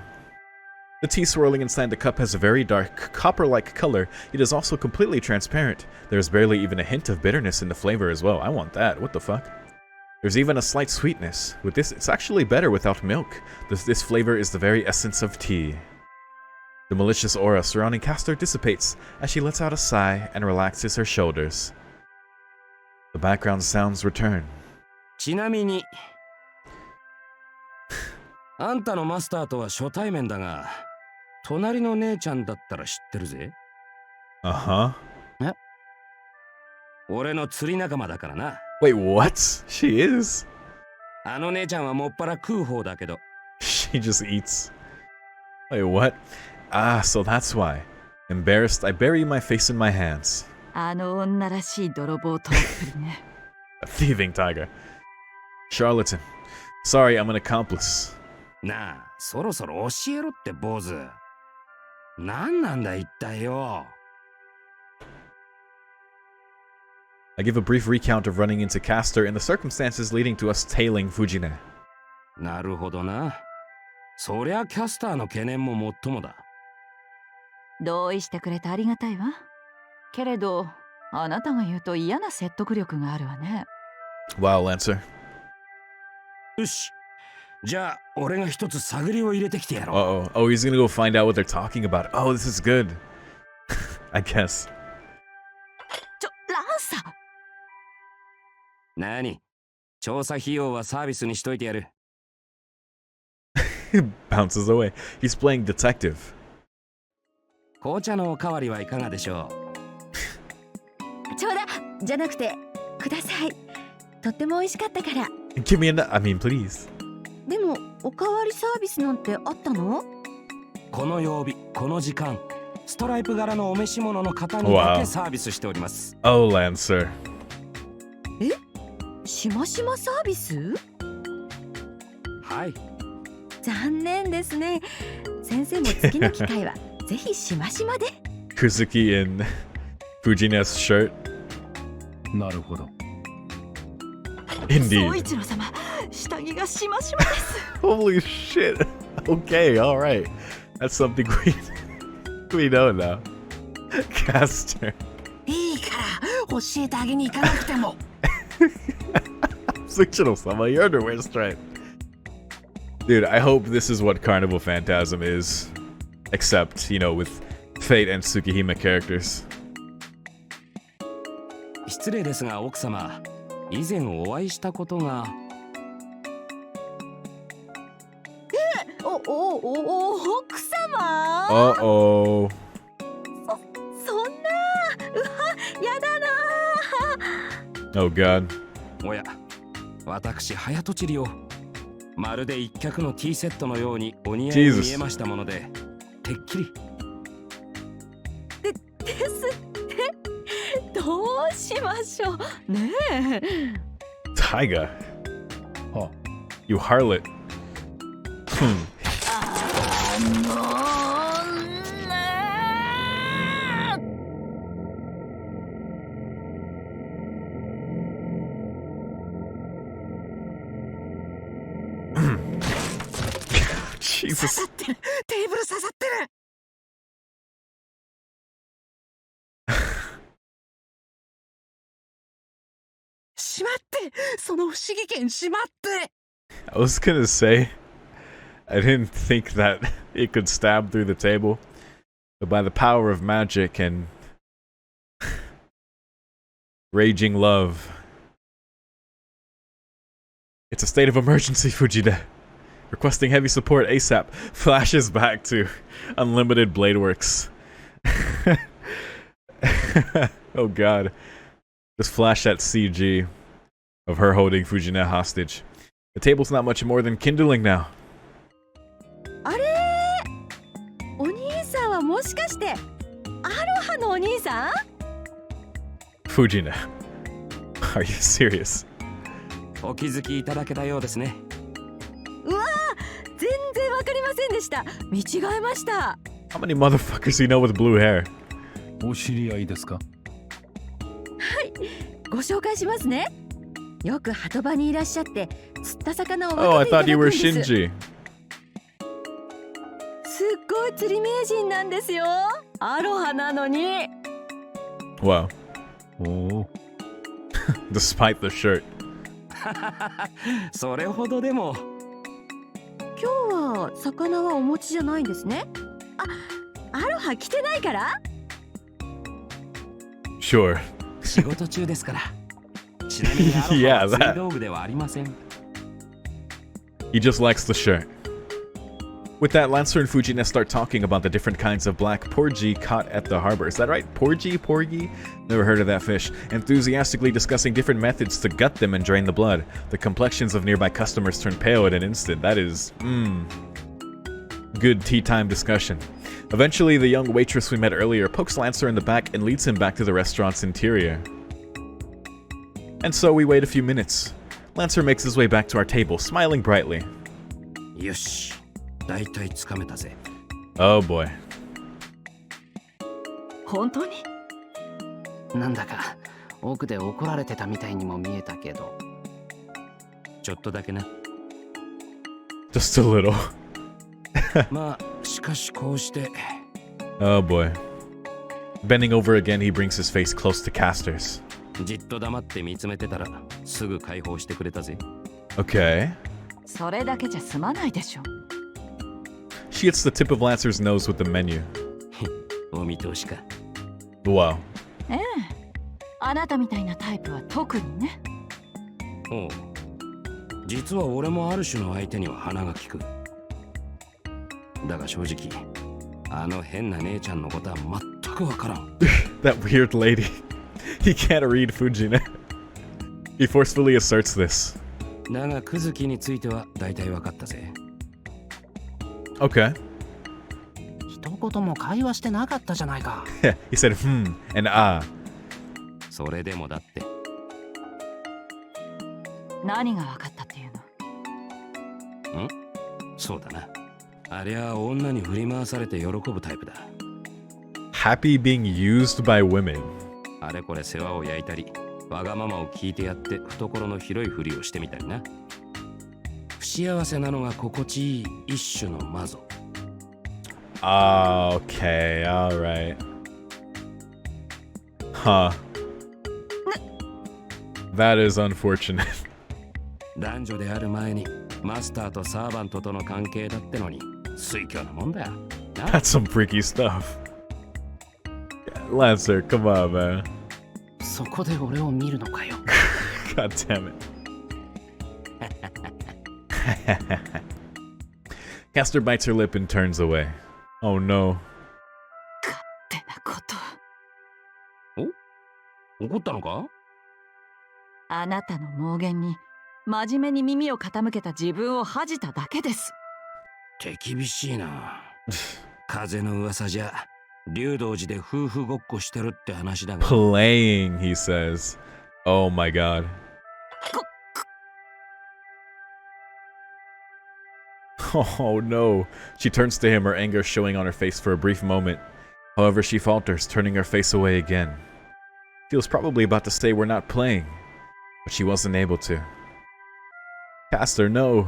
The tea swirling inside the cup has a very dark, copper-like color. It is also completely transparent. There's barely even a hint of bitterness in the flavor as well. I want that. What the fuck? There's even a slight sweetness. With this, it's actually better without milk. This flavor is the very essence of tea. The malicious aura surrounding Castor dissipates as she lets out a sigh and relaxes her shoulders. The background sounds return. ちなみに、あんたのマスターとは初対面だが、隣の姉ちゃんだったら知ってるぜ。 Uh-huh. 俺の釣り仲間だからな。 Wait, what? She is? あの姉ちゃんはもっぱら食う方だけど。 She just eats. Wait, what? Ah, so that's why. Embarrassed, I bury my face in my hands. あの女らしい泥棒とっぷりね。 A thieving tiger. Charlatan. Sorry, I'm an accomplice. なあ、そろそろ教えろって坊主。なんなんだ一体よ。 I give a brief recount of running into Castor and the circumstances leading to us tailing Fujine. なるほどな。そりゃキャスターの懸念ももっともだ。同意してくれてありがたいわ。けれど、あなたが言うと嫌な説得力があるわね。 Wow, Lancer. よし。じゃあ、俺が一つ探りを入れてきてやろう。 Uh-oh. Oh, he's gonna go find out what they're talking about. Oh, this is good. I guess. ランサー。なに？調査費用はサービスにしといてやる。Bounces away. He's playing detective. 紅茶のおかわりはいかがでしょちょうだじゃなくてください。とっても美味しかったから。 Give me I mean, please. でもおかわりサービスなんてあったの？う。この曜日、この時間、ストライプ柄のお召し物の方にだけサービスしております。 Oh, Lancer. しましまサービス？はい。残念ですね。先生も次の機会はぜひしましまで。 Kuzuki in Fujine's shirt. なるほど。Indeed. 総一郎様、下着がしましまです。 Holy shit. Okay, alright. That's something we know now. Castor. いいから教えてあげに行かなくても。Suchiro-sama, your underwear stripe. Dude, I hope this is what Carnival Phantasm is. Except, you know, with Fate and Tsukihime characters. 失礼ですが、奥様、以前お会いしたことが。奥様？ Uh-oh. そんな、うわ、やだな。 Oh god. おや、私、早とちりを。まるで一脚のティーセットのようにお似合いに見えましたもので、てっきり。ですって。どうしましょうねえ。Taiga. Oh. You harlot. Jesus. テーブル刺さってる。しまって、その不思議剣しまって。I was gonna say, I didn't think that it could stab through the table, but by the power of magic and raging love, it's a state of emergency, Fujita. Requesting heavy support ASAP. Flashes back to Unlimited Blade Works. Oh god. Just flash that CG of her holding Fujina hostage. The table's not much more than kindling now. あれお兄さんはもしかしてアロハのお兄さん？ Fujina. Are you serious? お気づきいただけたようですね。うわー、全然わかりませんでした。見違えました。 How many motherfuckers you know with blue hair? お知り合いですか？はい、ご紹介しますね。よく鳩場にいらっしゃって釣った魚を Oh, I 分けていただ thought you くん were です。 Shinji. すっごい釣り名人なんですよ。アロハなのに。 Wow. おお。Despite the shirt. それほどでも。今日は魚はお持ちじゃないんですね。あ、アロハ着てないから？ Sure. 仕事中ですから。ちなみにアロハ Yeah, は that- 釣り道具ではありません。 He just likes the shirt. With that, Lancer and Fujina start talking about the different kinds of black porgy caught at the harbor. Is that right? Porgy? Porgy? Never heard of that fish. Enthusiastically discussing different methods to gut them and drain the blood. The complexions of nearby customers turn pale in an instant. That is, good tea time discussion. Eventually, the young waitress we met earlier pokes Lancer in the back and leads him back to the restaurant's interior. And so we wait a few minutes. Lancer makes his way back to our table, smiling brightly. よし、だいたいつかめたぜ。 Oh boy. 本当に？なんだか奥で怒られてたみたいにも見えたけど。ちょっとだけな。 Just a little. まあ、しかしこうして。 Oh boy. Bending over again, he brings his face close to Caster's. じっと黙って見つめてたらすぐ解放してくれたぜ。 Okay. それだけじゃ済まないでしょ。 She hits the tip of Lancer's nose with the menu. お見通しか。 Wow. ええ。あなたみたいなタイプは特にね。おう。実は俺もある種の相手には鼻が利く。だが正直、あの変な姉ちゃんのことは全くわからん。That weird lady. He can't read Fujina. He forcefully asserts this. だがクズキについては大体わかったぜ。Okay. 一言も会話してなかったじゃないか。He said and ah. それでもだって。何が分かったっていうの？そうだな。ありゃ女に振り回されて喜ぶタイプだ。 Happy being used by women. あれこれ世話を焼いたり、わがままを聞いてやって懐の広いふりをしてみたりな。不幸せなのが心地いい一種の魔女。Okay, alright. Huh. That is unfortunate. 男女である前にマスターとサーバントとの関係だってのに推挙なもんだよ。That's some freaky stuff. Lancer, come on, man. そこで俺を見るのかよ。God damn it. Caster bites her lip and turns away. Oh no. ってなこと。怒ったのか？あなたの妄言に真面目に耳を傾けた自分を恥じただけです。手厳しいな。風の噂じゃ竜道寺で夫婦ごっこしてるって話だが。 Playing, he says. Oh my god. Oh no. She turns to him, her anger showing on her face for a brief moment. However, she falters, turning her face away again. She was probably about to say we're not playing, but she wasn't able to. Caster, no.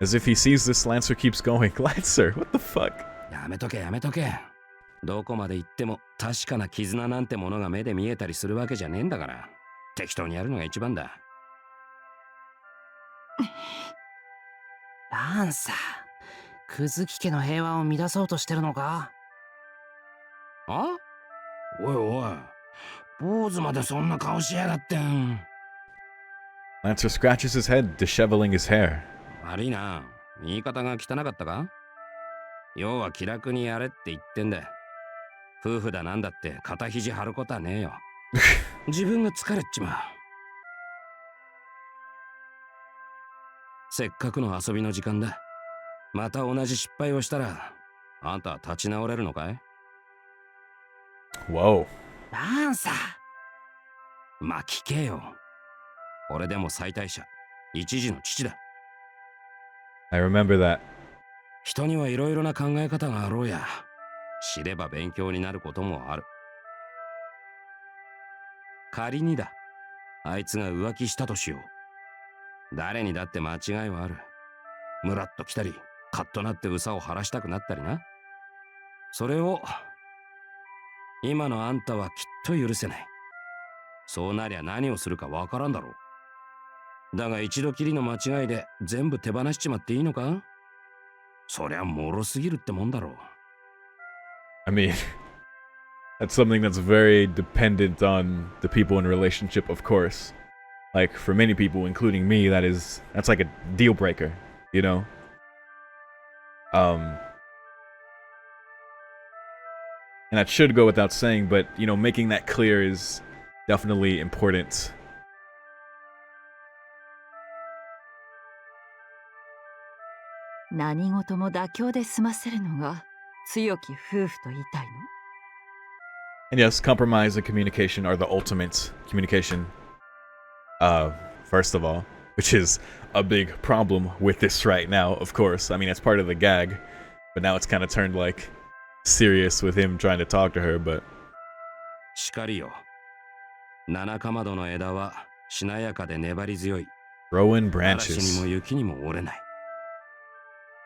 As if he sees this, Lancer keeps going. Lancer, what the fuck? やめとけやめとけ。どこまで行っても確かな絆なんてものが目で見えたりするわけじゃねえんだから。適当にやるのが一番だ。ランサー、クズキ家の平和を乱そうとしてるのか？あ？おいおい、坊主までそんな顔しやがってん。Lancer scratches his head, disheveling his hair. 悪いな、言い方が汚かったか？要は気楽にやれって言ってんだ。夫婦だなんだって肩肘張ることはねえよ。自分が疲れっちまう。せっかくの遊びの時間だ。また同じ失敗をしたら、あんたは立ち直れるのかい？ Whoa. ランサー。まあ聞けよ。俺でも妻帯者、一児の父だ。I remember that. 人にはいろいろな考え方があろうや。知れば勉強になることもある。仮にだ、あいつが浮気したとしよう。誰にだって間違いはある。ムラっと来たり、カッとなって憂さを晴らしたくなったりな。それを、今のあんたはきっと許せない。そうなりゃ何をするかわからんだろう。だが一度きりの間違いで全部手放しちまっていいのか？そりゃ脆すぎるってもんだろう。I mean, that's something that's very dependent on the people in a relationship, of course. Like, for many people, including me, that's like a deal breaker, you know? And that should go without saying, but, you know, making that clear is definitely important. 何事も妥協で済ませるのが強き夫婦と言いたいの？ And yes, compromise and communication are the ultimate communication. First of all, which is a big problem with this right now, of course. I mean, it's part of the gag, but now it's kind of turned like serious with him trying to talk to her, but しかりよ。七かまどの枝はしなやかで粘り強い。 growing 嵐に branches. も雪にも折れない。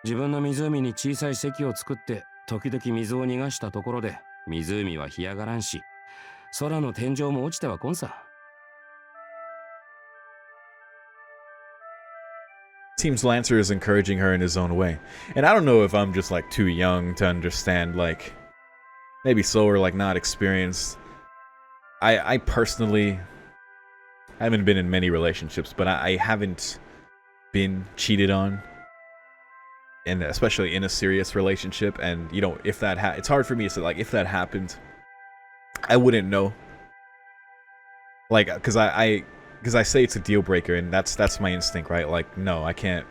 自分の湖に小さい堰を作って時々水を逃がしたところで湖は干上がらんし、空の天井も落ちてはこんさ。Seems Lancer is encouraging her in his own way. And I don't know if I'm just like too young to understand, like, maybe so, or like not experienced. I personally haven't been in many relationships, but I haven't been cheated on. And especially in a serious relationship, and you know, if that it's hard for me to say, like, if that happened, I wouldn't know. Like, because I say it's a deal breaker, and that's my instinct, right? Like, no, I can't.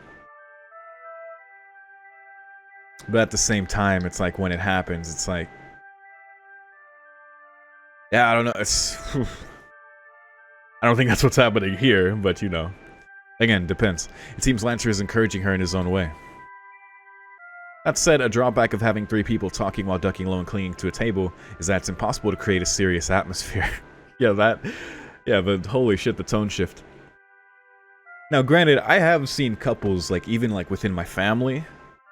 But at the same time, it's like when it happens, it's like, yeah, I don't know. It's I don't think that's what's happening here, but you know, again, depends. It seems Lancer is encouraging her in his own way. That said, a drawback of having three people talking while ducking low and clinging to a table is that it's impossible to create a serious atmosphere. Yeah, but holy shit, the tone shift. Now, granted, I have seen couples, like, even, like, within my family,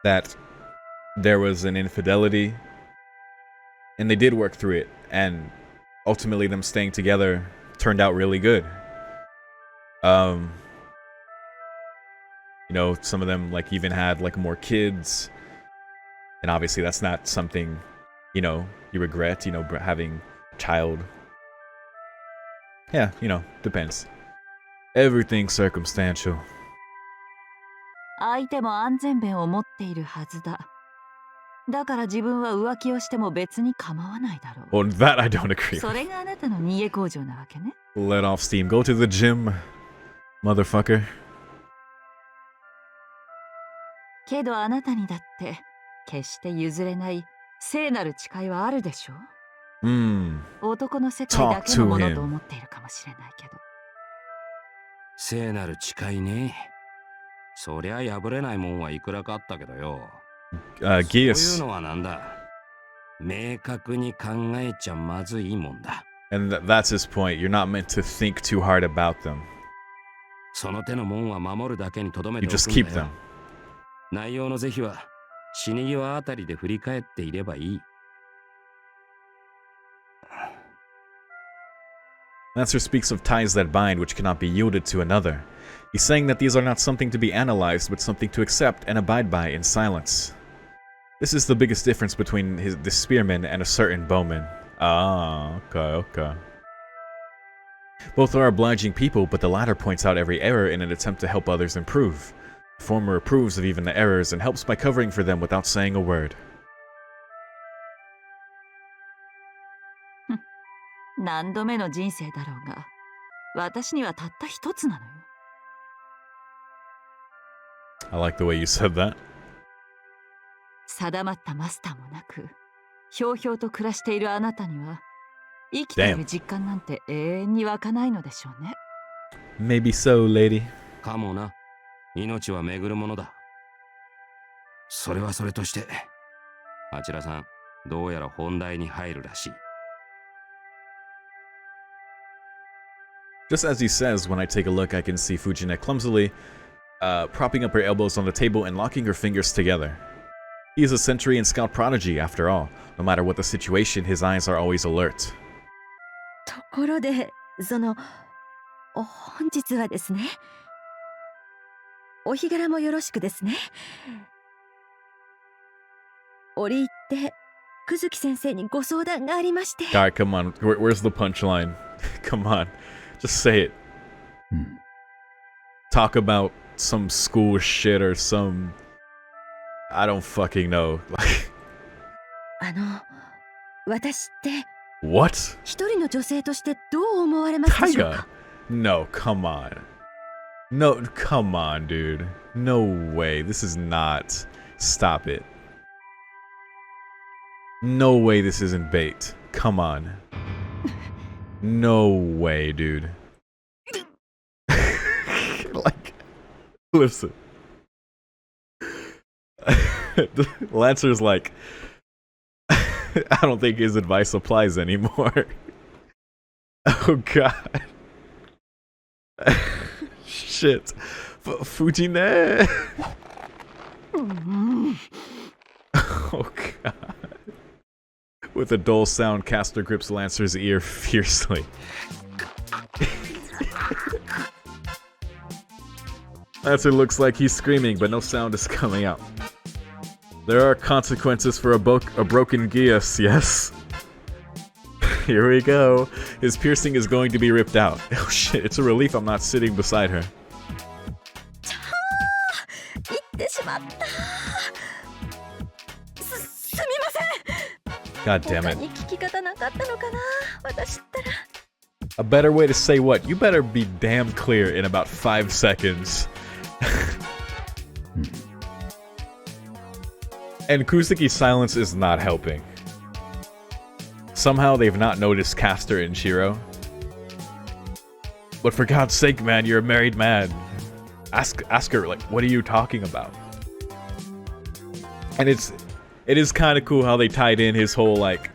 that there was an infidelity, and they did work through it, and ultimately them staying together turned out really good. You know, some of them, like, even had, like, more kids, and obviously that's not something, you know, you regret, you know, having a child. Yeah, you know, depends. Everything's circumstantial. 相手も安全弁を持っているはずだ。だから自分は浮気をしても別に構わないだろう。 Well, that I don't agree そ with. れがあなたの逃げ工場なわけね。 Let off steam. Go to the gym, motherfucker. けどあなたにだって決して譲れない聖なる誓いはあるでしょう。男の世界だけのものと思っているかもしれないけど。聖なる誓いね。そりゃ破れないもんはいくらかあったけどよ。そういう Geas. のはなんだ。明確に考えちゃまずいもんだ。 And that's his point. You're not meant to think too hard about them. その手のもんは守るだけにとどめ You てお just くん keep だよ。 them. 内容の是非は死に際あたりで振り返っていればいい。 Lancer speaks of ties that bind which cannot be yielded to another. He's saying that these are not something to be analyzed, but something to accept and abide by in silence. This is the biggest difference between the spearman and a certain bowman. Ah, okay. Both are obliging people, but the latter points out every error in an attempt to help others improve. The former approves of even the errors and helps by covering for them without saying a word. 何度目の人生だろうが、私にはたった一つなのよ。I like the way you said that. 定まったマスターもなく、ひょうひょうと暮らしているあなたには、生きている実感なんて永遠に湧かないのでしょうね。Maybe so, lady. かもな。命は巡るものだ。それはそれとして、あちらさん、どうやら本題に入るらしい。 Just as he says, when I take a look, I can see Fujine clumsily propping up her elbows on the table and locking her fingers together. He is a century and scout prodigy, after all. No matter what the situation, his eyes are always alert. ところで、本日はですね、お日柄もよろしくですね。折り入って、Kuzuki先生にご相談がありまして。Alright, come on. Where's the punchline? Come on. Just say it. Talk about some school shit or some... I don't fucking know. 私って、 What? 一人の女性としてどう思われますでしょう Taiga? か？ No, come on. No, come on, dude. No way. This is not... Stop it. No way this isn't bait. Come on. No way, dude. Like, listen. Lancer's like, I don't think his advice applies anymore. Oh god. Shit. Fujine. Oh god. With a dull sound, Caster grips Lancer's ear fiercely. Lancer looks like he's screaming, but no sound is coming out. There are consequences for a broken geas, yes. Here we go. His piercing is going to be ripped out. Oh shit, it's a relief I'm not sitting beside her. 言ってしまった。すみません。 God damn 他 it. に聞き方なかったのかな、私ったら。 A better way to say what? You better be damn clear in about 5 seconds. And Kuzuki's silence is not helping. Somehow they've not noticed Caster and Shiro. But for God's sake, man, you're a married man. Ask her, like, what are you talking about? And it is kind of cool how they tied in his whole, like,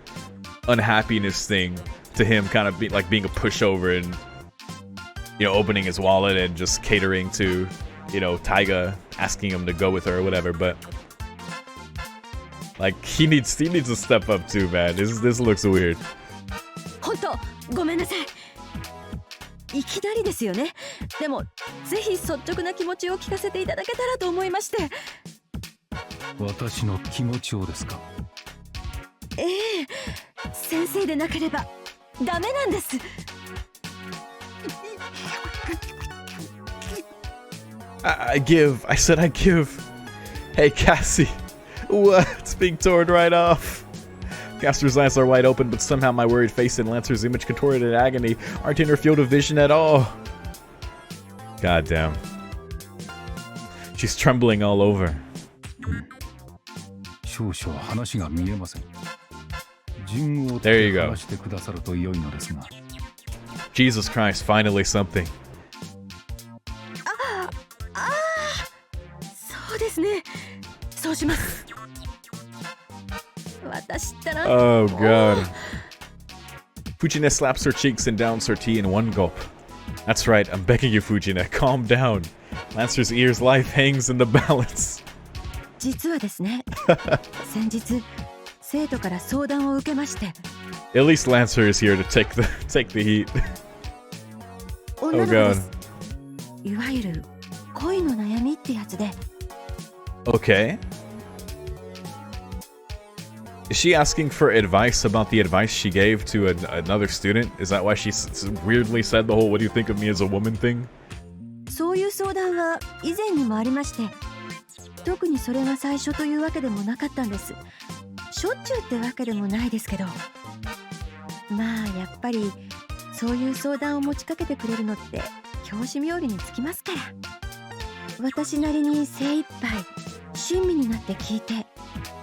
unhappiness thing to him kind of being a pushover and, you know, opening his wallet and just catering to, you know, Taiga asking him to go with her or whatever, but like he needs to step up too, man. This looks weird. 本当ごめんなさい。いきなりですよね。でもぜひ率直な気持ちを聞かせていただけたらと思いまして。私の気持ちをですか？ええ、先生でなければダメなんです。I said I give. Hey, Cassie. What? It's being torn right off. Caster's eyes are wide open, but somehow my worried face and Lancer's image contorted in agony aren't in her field of vision at all. God damn. She's trembling all over. 少々話が見えません。順を追っ There you て go. 話してくださると良いのですが。Jesus Christ, finally something. Oh god. Fujine slaps her cheeks and downs her tea in one gulp. That's right, I'm begging you, Fujine, calm down. Lancer's ear's life hangs in the balance. 実はですね、先日生徒から相談を受けまして。At least Lancer is here to take the heat. 女の子です。いわゆる恋の悩みってやつで。Okay. Is she asking for advice about the advice she gave to another student? Is that why she weirdly said the whole "What do you think of me as a woman" thing? そういう相談は以前にもありまして、特にそれが最初というわけでもなかったんです。しょっちゅうってわけでもないですけど、まあやっぱりそういう相談を持ちかけてくれるのって教師冥利につきますから。私なりに精一杯親身になって聞いて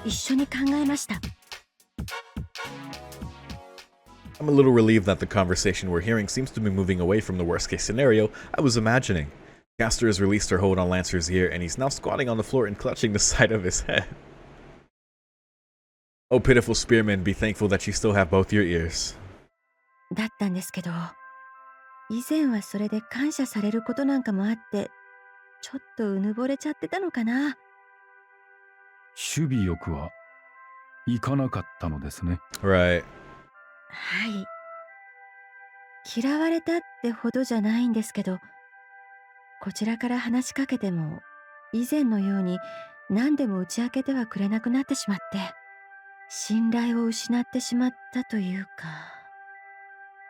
一緒に考えました。I'm a little relieved that the conversation we're hearing seems to be moving away from the worst case scenario I was imagining. Caster has released her hold on Lancer's ear, and he's now squatting on the floor and clutching the side of his head. Oh, pitiful spearman, be thankful that you still have both your ears. だったんですけど、以前はそれで感謝されることなんかもあって、ちょっとうぬぼれちゃってたのかな。守備欲はいかなかったのですね。Right. はい。嫌われたってほどじゃないんですけど、こちらから話しかけても以前のように何でも打ち明けてはくれなくなってしまって、信頼を失ってしまったというか。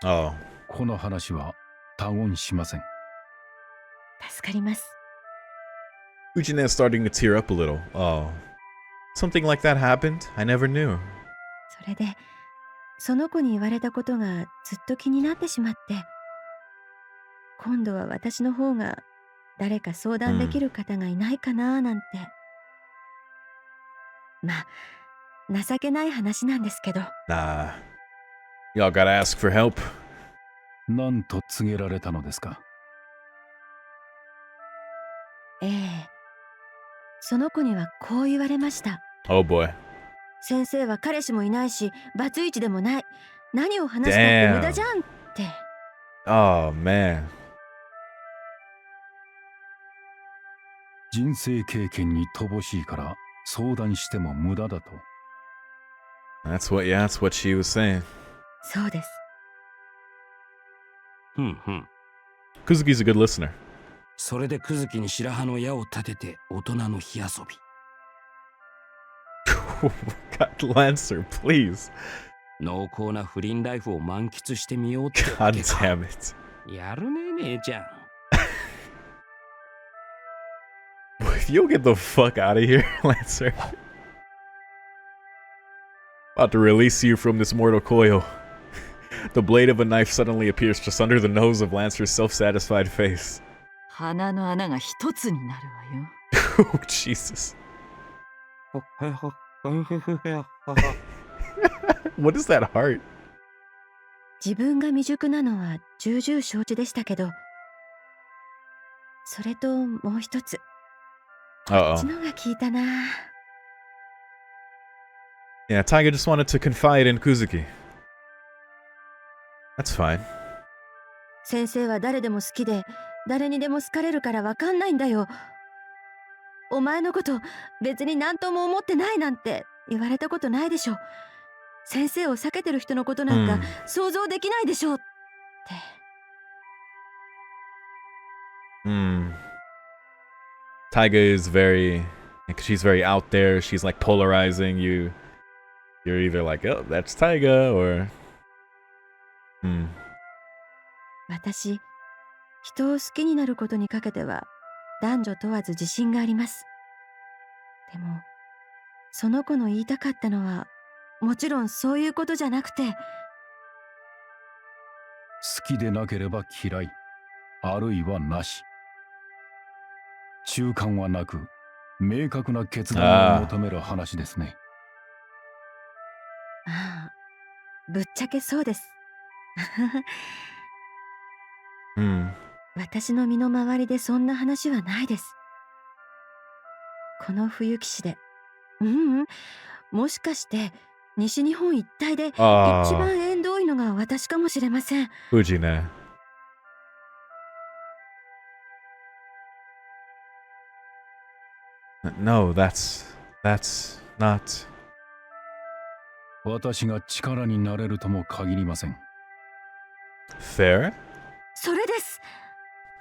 Oh. この話は他言しません。助かります。Fujine is starting to tear up a little. Oh. Something like that happened? I never knew. それで、その子に言われたことがずっと気になってしまって、今度は私の方が誰か相談できる方がいないかななんて。まあ、情けない話なんですけど。Nah. Y'all gotta ask for help. なんと告げられたのですか。ええ。その子にはこう言われました。Oh boy. 先生は彼氏もいないし、バツイチでもない。何を話したって無駄じゃんって。Oh man. 人生経験に乏しいから相談しても無駄だと。That's what she was saying. そうです。Kuzuki's a good listener. それでクズキに白羽の矢を立てて大人の火遊び。God, Lancer, please. 濃厚な不倫ライフを満喫してみようって。God damn it. やるね、姉ちゃん。You'll get the fuck out of here, Lancer. About to release you from this mortal coil. The blade of a knife suddenly appears just under the nose of Lancer's self-satisfied face. 鼻の穴が一つになるわよ。Oh, Jesus. What is that heart? 自分が未熟なのは重々承知でしたけど、それともう一つ。こっちのが聞いたな。Yeah, Taiga just wanted to confide in Kuzuki. That's fine. 先生は誰でも好きで、誰にでも好かれるからわかんないんだよ。お前のこと別に何とも思ってないなんて言われたことないでしょ。先生を避けてる人のことなんか想像できないでしょって。Taiga is she's very out there. She's like polarizing you. You're either like, oh, that's Taiga, or... 私、人を好きになることにかけては男女問わず自信があります。でも、その子の言いたかったのはもちろんそういうことじゃなくて、好きでなければ嫌い、あるいはなし。中間はなく、明確な決断を求める話ですね。ああ、ぶっちゃけそうです。私の身の回りでそんな話はないです。この冬騎士で、もしかして西日本一帯で一 Oh, 番縁遠いのが私かもしれません。 Fujine. No, that's not. 私が力になれるとも限りません。 Fair? それです。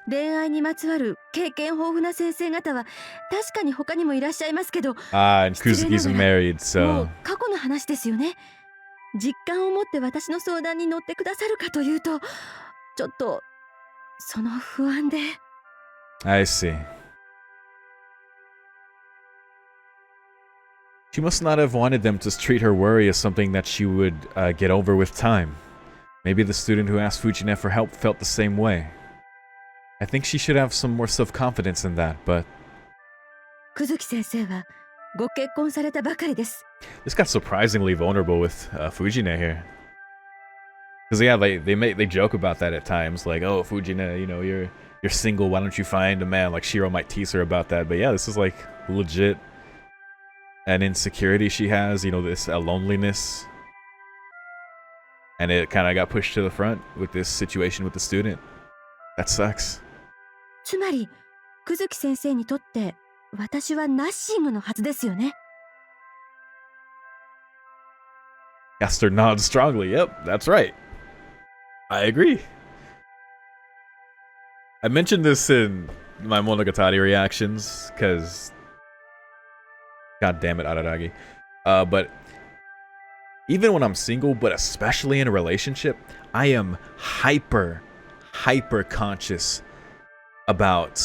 恋愛にまつわる経験豊富な先生方は確かに他にもいらっしゃいますけど、 Ah, and Kuzuki's married, も so う過去の話ですよね。実感を持って私の相談に乗ってくださるかというと、ちょっとその不安で。 I see. She must not have wanted them to treat her worry as something that she would get over with time. Maybe the student who asked Fujine for help felt the same way. I think she should have some more self-confidence in that, but 久月先生はご結婚されたばかりです。 this got surprisingly vulnerable with Fujine here. Because yeah, they joke about that at times, like, oh, Fujine, you know, you're single, why don't you find a man? Like Shiro might tease her about that, but yeah, this is like legit an insecurity she has, you know, this loneliness, and it kind of got pushed to the front with this situation with the student. That sucks. つまり久月先生にとって私はナッシングのはずですよね。 Caster nods strongly. Yep, that's right. I agree. I mentioned this in my Monogatari reactions, because god damn it, Araragi. But even when I'm single, but especially in a relationship, I am hyper conscious about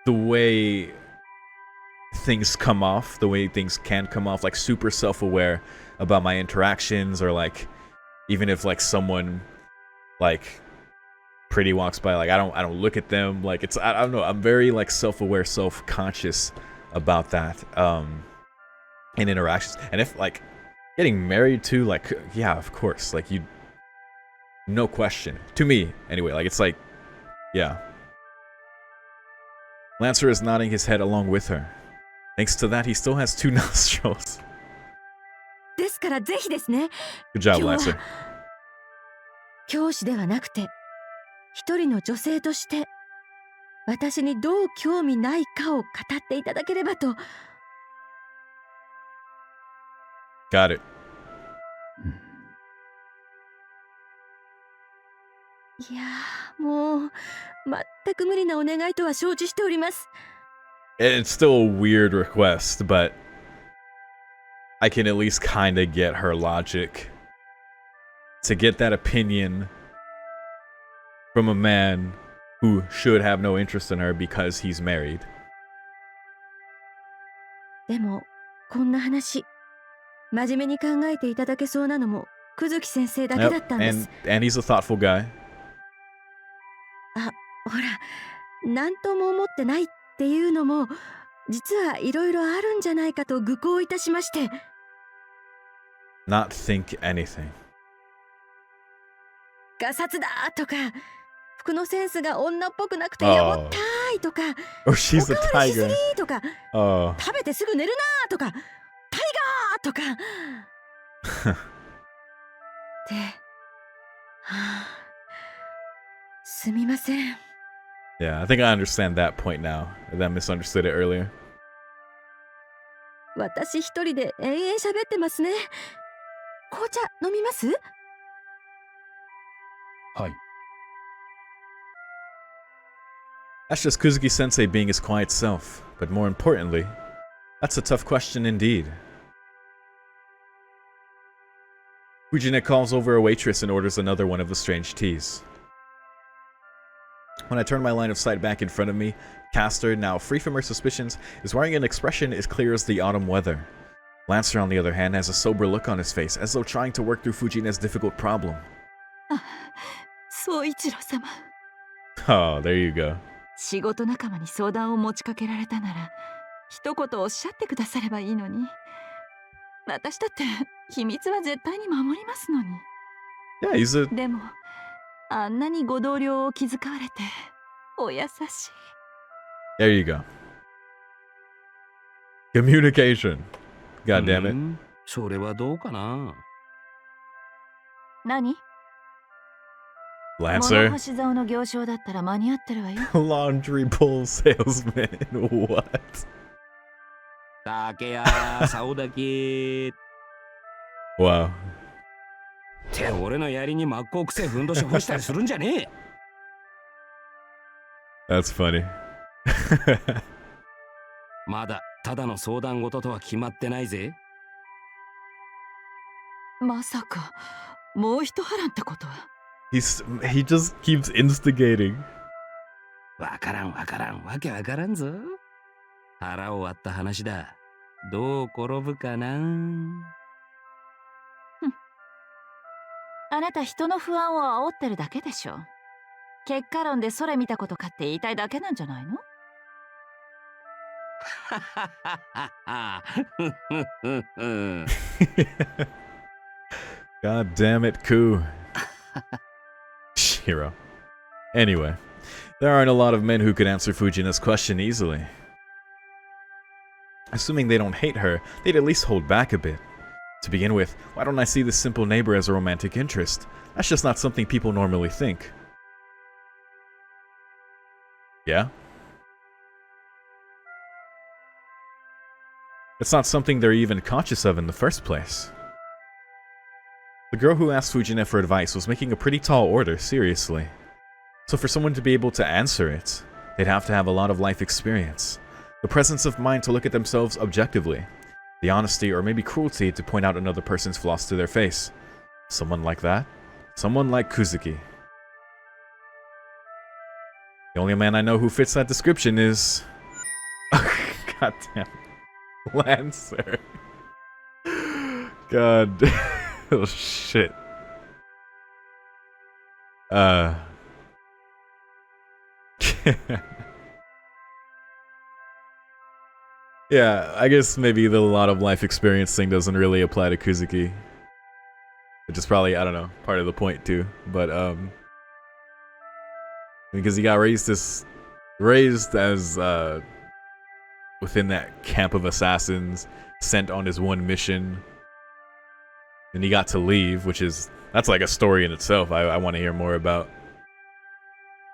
the way things come off, the way things can come off, like super self-aware about my interactions, or like even if like someone like pretty walks by, like I don't look at them, like it's I don't know, I'm very like self-aware, self-conscious about that in interactions. And if like getting married to, like, yeah, of course, like you, no question, to me anyway, like it's like, yeah. Lancer is nodding his head along with her. Thanks to that, he still has 2 nostrils. ですからぜひですね。 Good job, 今日は Lancer. 教師ではなくて一人の女性として私にどう興味ないかを語っていただければと。 Got it. いやー、もう全く無理なお願いとは承知しております。 It's still a weird request, but I can at least kind of get her logic. To get that opinion from a man who should have no interest in her because he's married. でもこんな話真面目に考えていただけそうなのも久月先生だけだったんです。 and he's a thoughtful guy. あ、ほら、なんとも思ってないっていうのも実はいろいろあるんじゃないかと愚行いたしまして。 Not think anything. ガサツだとか、服のセンスが女っぽくなくてやぼったいとか、 Or she's a おかわりしす tiger. ぎとか、 Oh. 食べてすぐ寝るなとか、タイガーとか。で、はあ、すみません。 Yeah, I think I understand that point now. That misunderstood it earlier. 私一人で延々喋ってますね。紅茶飲みます？はい。 That's just Kuzuki Sensei being his quiet self. But more importantly, that's a tough question indeed. Fujine calls over a waitress and orders another one of the strange teas. When I turn my line of sight back in front of me, Caster, now free from her suspicions, is wearing an expression as clear as the autumn weather. Lancer, on the other hand, has a sober look on his face, as though trying to work through Fujine's difficult problem. 総一郎様、 Oh, there you go. 仕事仲間に相談を持ちかけられたなら一言おっしゃってくださればいいのに。私だって秘密は絶対に守りますのに。 Yeah, he's a... でもあんなにご同僚を気遣われてお優しい。 There you go. Communication. God damn it. それはどうかな。何？ Lancer? 物干し竿の行商だったら間に合ってるわよ。Laundry bowl salesman. What? 竹や竿だけ。 Wow. って俺の槍に真っ向くせえふんどし干したりするんじゃねえ。 That's funny. まだただの相談事とは決まってないぜ。まさかもう一波乱ってことは。He just keeps instigating. わからんわけわからんぞ。腹を割った話だ。どう転ぶかな。あなた人の不安を煽ってるだけでしょ。結果論でそれ見たことかって言いたいだけなんじゃないの？ God damn it, Ku. Shiro. Anyway, there aren't a lot of men who could answer Fujina's question easily. Assuming they don't hate her, they'd at least hold back a bit. To begin with, why don't I see this simple neighbor as a romantic interest? That's just not something people normally think. Yeah? It's not something they're even conscious of in the first place. The girl who asked Fujina for advice was making a pretty tall order, seriously. So for someone to be able to answer it, they'd have to have a lot of life experience. The presence of mind to look at themselves objectively. The honesty or maybe cruelty to point out another person's flaws to their face. Someone like that? Someone like Kuzuki. The only man I know who fits that description is... God damn. Lancer. God. Oh shit. Yeah, I guess maybe the lot of life experience thing doesn't really apply to Kuzuki. Which is probably, I don't know, part of the point too. But because he got raised as within that camp of assassins, sent on his one mission. And he got to leave, that's like a story in itself I want to hear more about.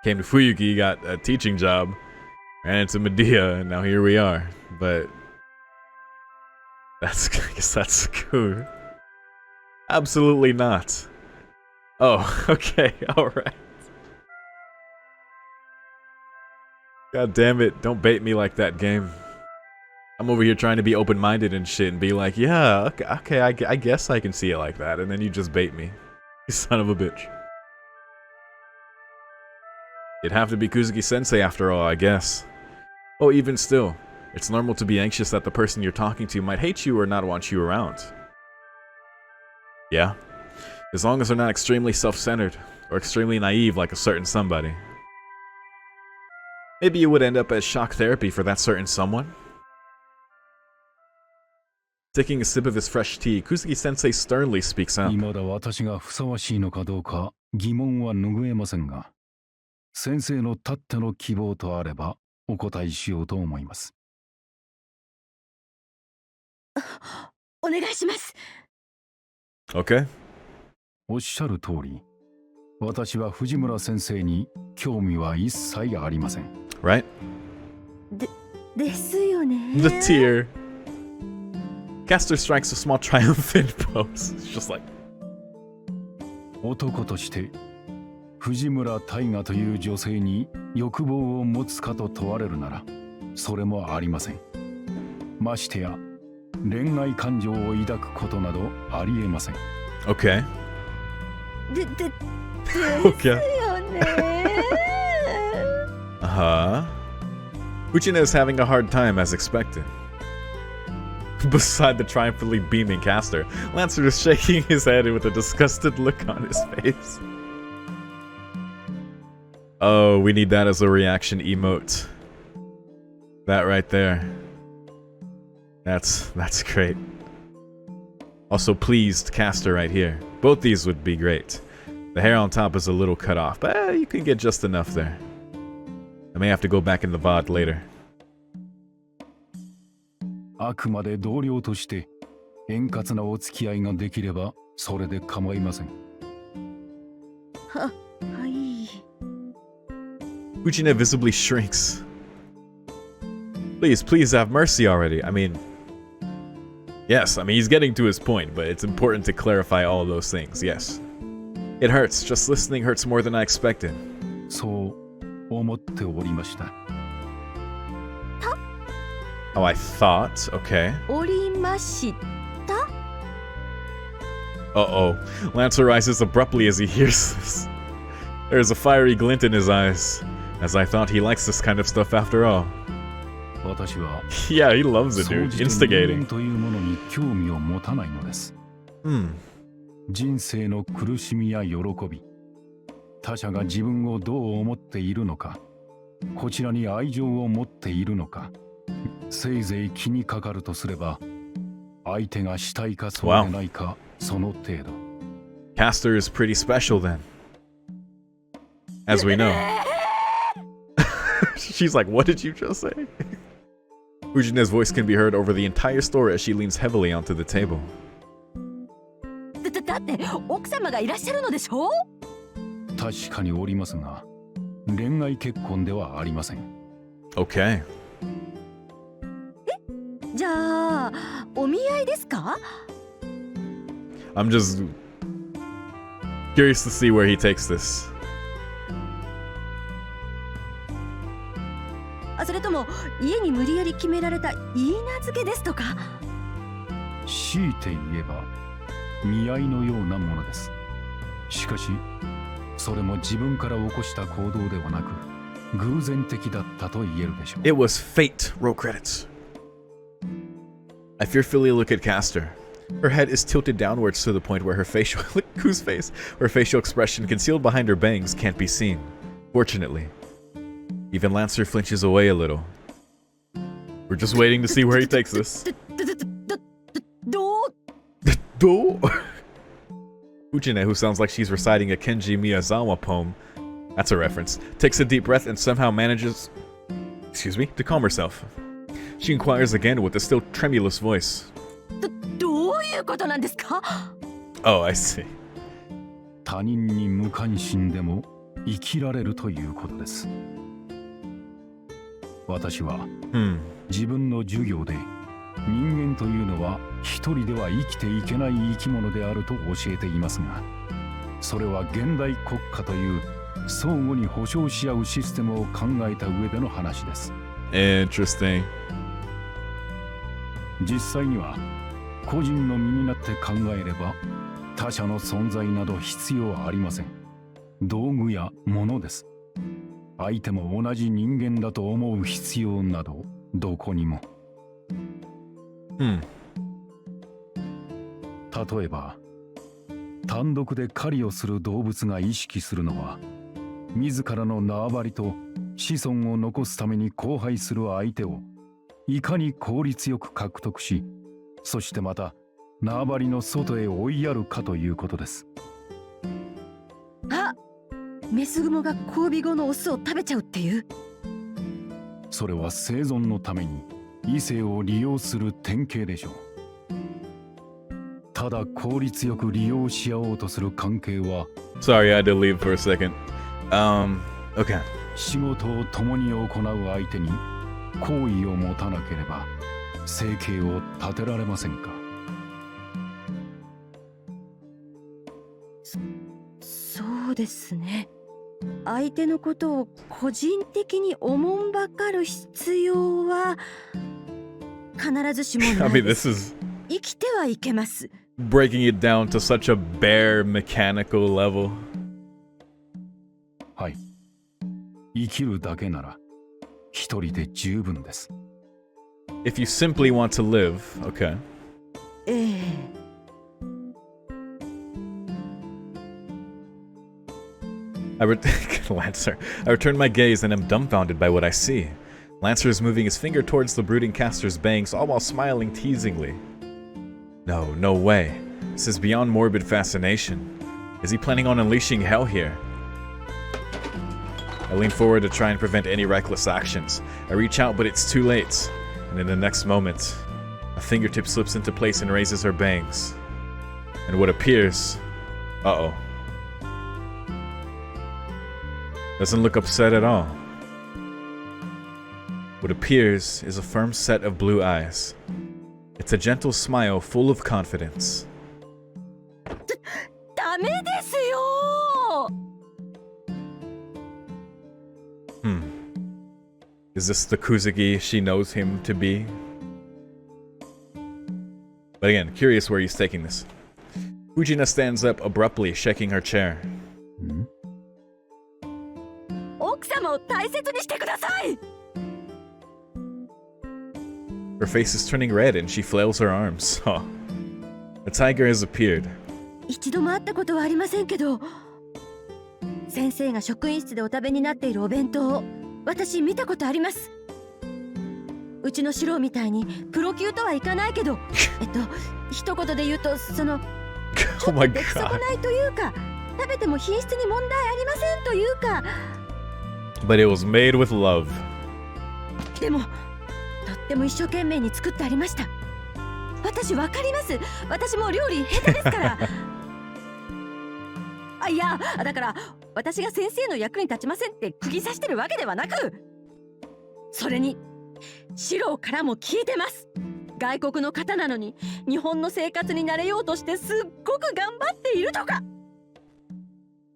Came to Fuyuki, got a teaching job, ran into Medea, and now here we are. But I guess that's cool. Absolutely not. Oh, okay, alright. God damn it, don't bait me like that, game. I'm over here trying to be open-minded and shit and be like, yeah, okay, I guess I can see it like that, and then you just bait me. You son of a bitch. It'd have to be Kuzuki-sensei after all, I guess. Oh, even still, it's normal to be anxious that the person you're talking to might hate you or not want you around. Yeah, as long as they're not extremely self-centered or extremely naive like a certain somebody. Maybe you would end up as shock therapy for that certain someone. Taking a sip of his fresh tea, Kuzuki-sensei sternly speaks up. 未だ私がふさわしいのかどうか疑問は拭えませんが、先生のたっての希望とあればお答えしようと思います。お願いします。Okay. おっしゃる通り、私は藤村先生に興味は一切ありません。Right? ですよね。The tear. Caster strikes a small triumphant pose. It's just like... 男として藤村大河という女性に欲望を持つかと問われるならそれもありません。ましてや恋愛感情を抱くことなどありえません。 Okay. ですよ Okay. ね。Uh-huh. Uchina is having a hard time as expected. Beside the triumphantly beaming caster, Lancer is shaking his head with a disgusted look on his face. Oh, we need that as a reaction emote. That right there. That's great. Also pleased caster right here. Both these would be great. The hair on top is a little cut off, but you can get just enough there. I may have to go back in the VOD later. あくまで同僚として円滑なお付き合いができればそれで構いません。はい。Uchine visibly shrinks. Please have mercy already. I mean, yes, I mean, he's getting to his point, but it's important to clarify all those things, yes. It hurts. Just listening hurts more than I expected. そう思っておりました。Oh, I thought? Okay. おりました。 Uh-oh. Lancer rises abruptly as he hears this. There's a fiery glint in his eyes, as I thought he likes this kind of stuff after all. 私は Yeah, he loves it, 総 dude. じて人 Instigating. 間というものに興味を持たないのです。人生の苦しみや喜び、他者が自分をどう思っているのか、こちらに愛情を持っているのか、せいぜい気にかかるとすれば、相手がしたいかそうでないか、その程度。Caster is pretty special then. As we know. She's like, what did you just say? Ujine's voice can be heard over the entire store as she leans heavily onto the table. だって奥様がいらっしゃるのでしょ？確かにおりますが、恋愛結婚ではありません。Okay. じゃあお見合いですか？ I'm just curious to see where he takes this. それとも家に無理やり決められた言い名付けですとか？強いて言えば見合いのようなものです。しかしそれも自分から起こした行動ではなく偶然的だったと言えるでしょう。 It was fate. Roll credits. I fearfully look at Caster. Her head is tilted downwards to the point where her facial whose face, her facial expression concealed behind her bangs can't be seen. Fortunately. Even Lancer flinches away a little. We're just waiting to see where he takes this. どう Do? Uchine, who sounds like she's reciting a Kenji Miyazawa poem, that's a reference, takes a deep breath and somehow manages, to calm herself. She inquires again with a still tremulous voice. どういうことなんですか？ Oh, I see. 他人に無関心でも生きられるということです。私は自分の授業で人間というのは一人では生きていけない生き物であると教えていますが、それは現代国家という相互に保障し合うシステムを考えた上での話です。Interesting. 実際には個人の身になって考えれば他者の存在など必要ありません。道具や物です。相手も同じ人間だと思う必要などどこにも。例えば単独で狩りをする動物が意識するのは自らの縄張りと子孫を残すために交配する相手をいかに効率よく獲得し、そしてまた縄張りの外へ追いやるかということです。あ、メスグモが交尾後のオスを食べちゃうっていう？それは生存のために異性を利用する典型でしょう。ただ効率よく利用し合おうとする関係は Sorry, I had to leave for a second. Okay. 仕事を共に行う相手に好意を持たなければ生計を立てられませんか？そうですね。相手のことを個人的におもんばかる必要は必ずしもないです。 I mean, this is 生きてはいけます。 breaking it down to such a bare mechanical level. はい。生きるだけなら一人で十分です。 If you simply want to live, okay. ええ。Lancer. I return my gaze and am dumbfounded by what I see. Lancer is moving his finger towards the brooding caster's bangs, all while smiling teasingly. No way. This is beyond morbid fascination. Is he planning on unleashing hell here? I lean forward to try and prevent any reckless actions. I reach out, but it's too late. And in the next moment, A fingertip slips into place and raises her bangs. And what appears... Uh-oh. Doesn't look upset at all. What appears is a firm set of blue eyes. It's a gentle smile full of confidence. ダメですよ。 Is this the Kuzuki she knows him to be? But again, curious where he's taking this. Fujina stands up abruptly, shaking her chair. 奥様を大切にしてください。 Her face is turning red and she flails her arms. Oh. A tiger has appeared. 一度も会ったことはありませんけど、先生が職員室でお食べになっているお弁当を私見たことあります。うちのシロみたいにプロ級とはいかないけど、一言で言うとそのちょっと出来損ないというか、食べても品質に問題ありませんというか。But it was made with love. でもとっても一生懸命に作ってありました。私わかります。私も料理下手ですから。あ、いや、だから私が先生の役に立ちませんって釘刺してるわけではなく、それにシロからも聞いてます。外国の方なのに日本の生活に慣れようとしてすっごく頑張っているとか。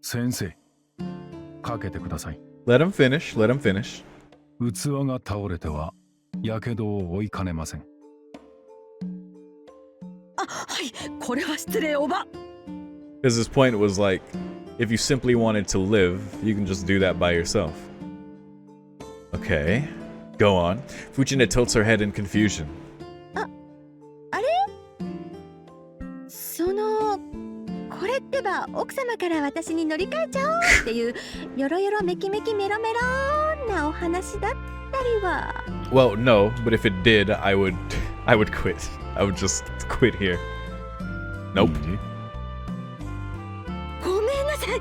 先生、かけてください。Let him finish, let him finish. 器が倒れてはやけどを負いかねません。あ、はい、これは失礼おば。Because his point was like, if you simply wanted to live, you can just do that by yourself. Okay, go on. Fujina tilts her head in confusion. あれ？そのこれってば奥様から私に乗り換えちゃおうっていうよろよろめきめきメロメロなお話だったりは。Well, no, but if it did, I would quit. I would just quit here. Nope. ごめんなさい。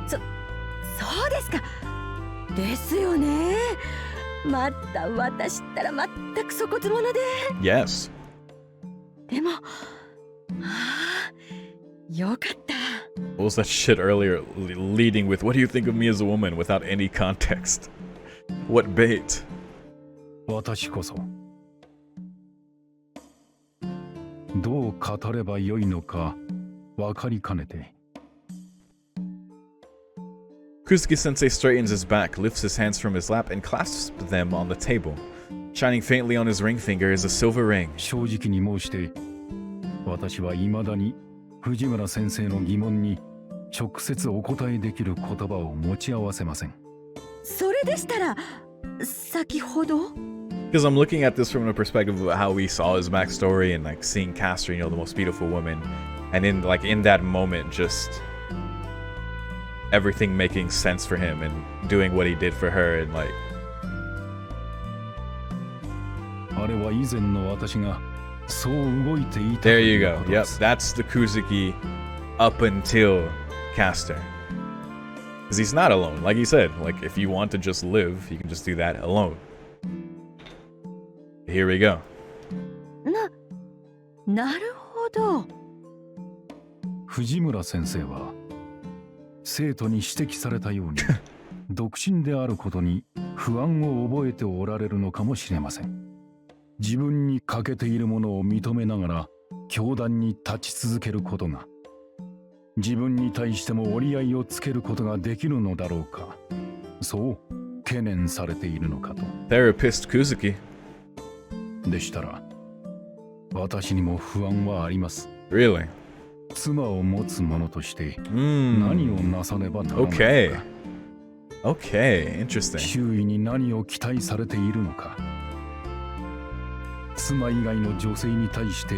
そうですか。ですよね。また私ったら全く粗骨者で。Yes. でも、よかった。What was that shit earlier leading with, what do you think of me as a woman without any context? What bait? 私こそどう語ればよいのか分かりかねて。Kuzuki-sensei straightens his back, lifts his hands from his lap, and clasps them on the table. Shining faintly on his ring finger is a silver ring. 正直に申して私は未だに藤村先生の疑問に直接お答えできる言葉を持ち合わせません。それでしたら先ほど Because I'm looking at this from the perspective of how we saw his backstory and like seeing Castor, you know, the most beautiful woman, and in that moment, just everything making sense for him and doing what he did for her and like. あれは以前の私がそう動いていたと There い you う go. ことで Yep, す。that's the Kuzuki up until Castor. Because he's not alone, like he said. Like if you want to just live, you can just do that alone. Here we go. なるほど。藤村先生は生徒に指摘されたように独身であることに不安を覚えておられるのかもしれません。自分に欠けているものを認めながら教壇に立ち続けることが自分に対しても折り合いをつけることができるのだろうか、そう懸念されているのかと。 Therapist Kuzuki. でしたら私にも不安はあります。 Really? 妻を持つ者としてHmm. 何をなさねばならないのか、 Okay. Okay, interesting. 周囲に何を期待されているのか、妻以外の女性に対して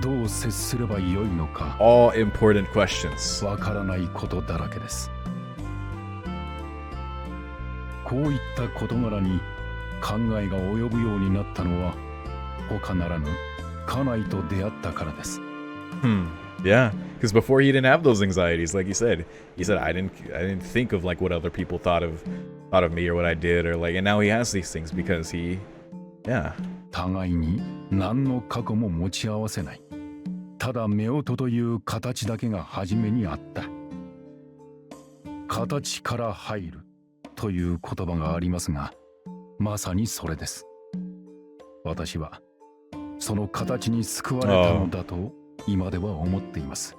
どう接すればよいのか、 All important questions. わからないことだらけです。こういった事柄に考えが及ぶようになったのは他ならぬ家内と出会ったからです。 Yeah, because before he didn't have those anxieties, like he said I didn't think of like what other people thought of me or what I did or like, and now he has these things because he, yeah. 互いに何の過去も持ち合わせない。ただ夫婦という形だけが初めにあった。形から入るという言葉がありますが、まさにそれです。私はその形に救われたのだと今では思っています。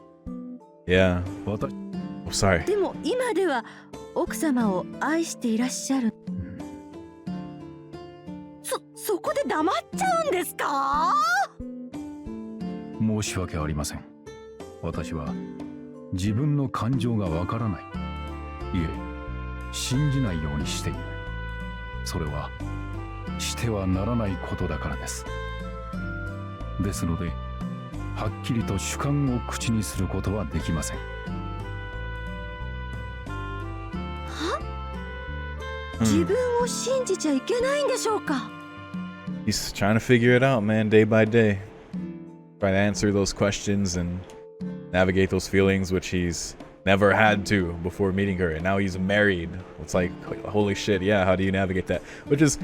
Yeah. 私 I'm sorry. でも今では奥様を愛していらっしゃる。そこで黙っちゃうんですか？申し訳ありません。私は自分の感情がわからない。いえ、信じないようにしている。それはしてはならないことだからです。ですので、はっきりと主観を口にすることはできません。自分を信じちゃいけないんでしょうか？ He's trying to figure it out, man, day by day. Try to answer those questions and navigate those feelings, which he's never had to before meeting her. And now he's married. It's like, holy shit, yeah, how do you navigate that? Which is,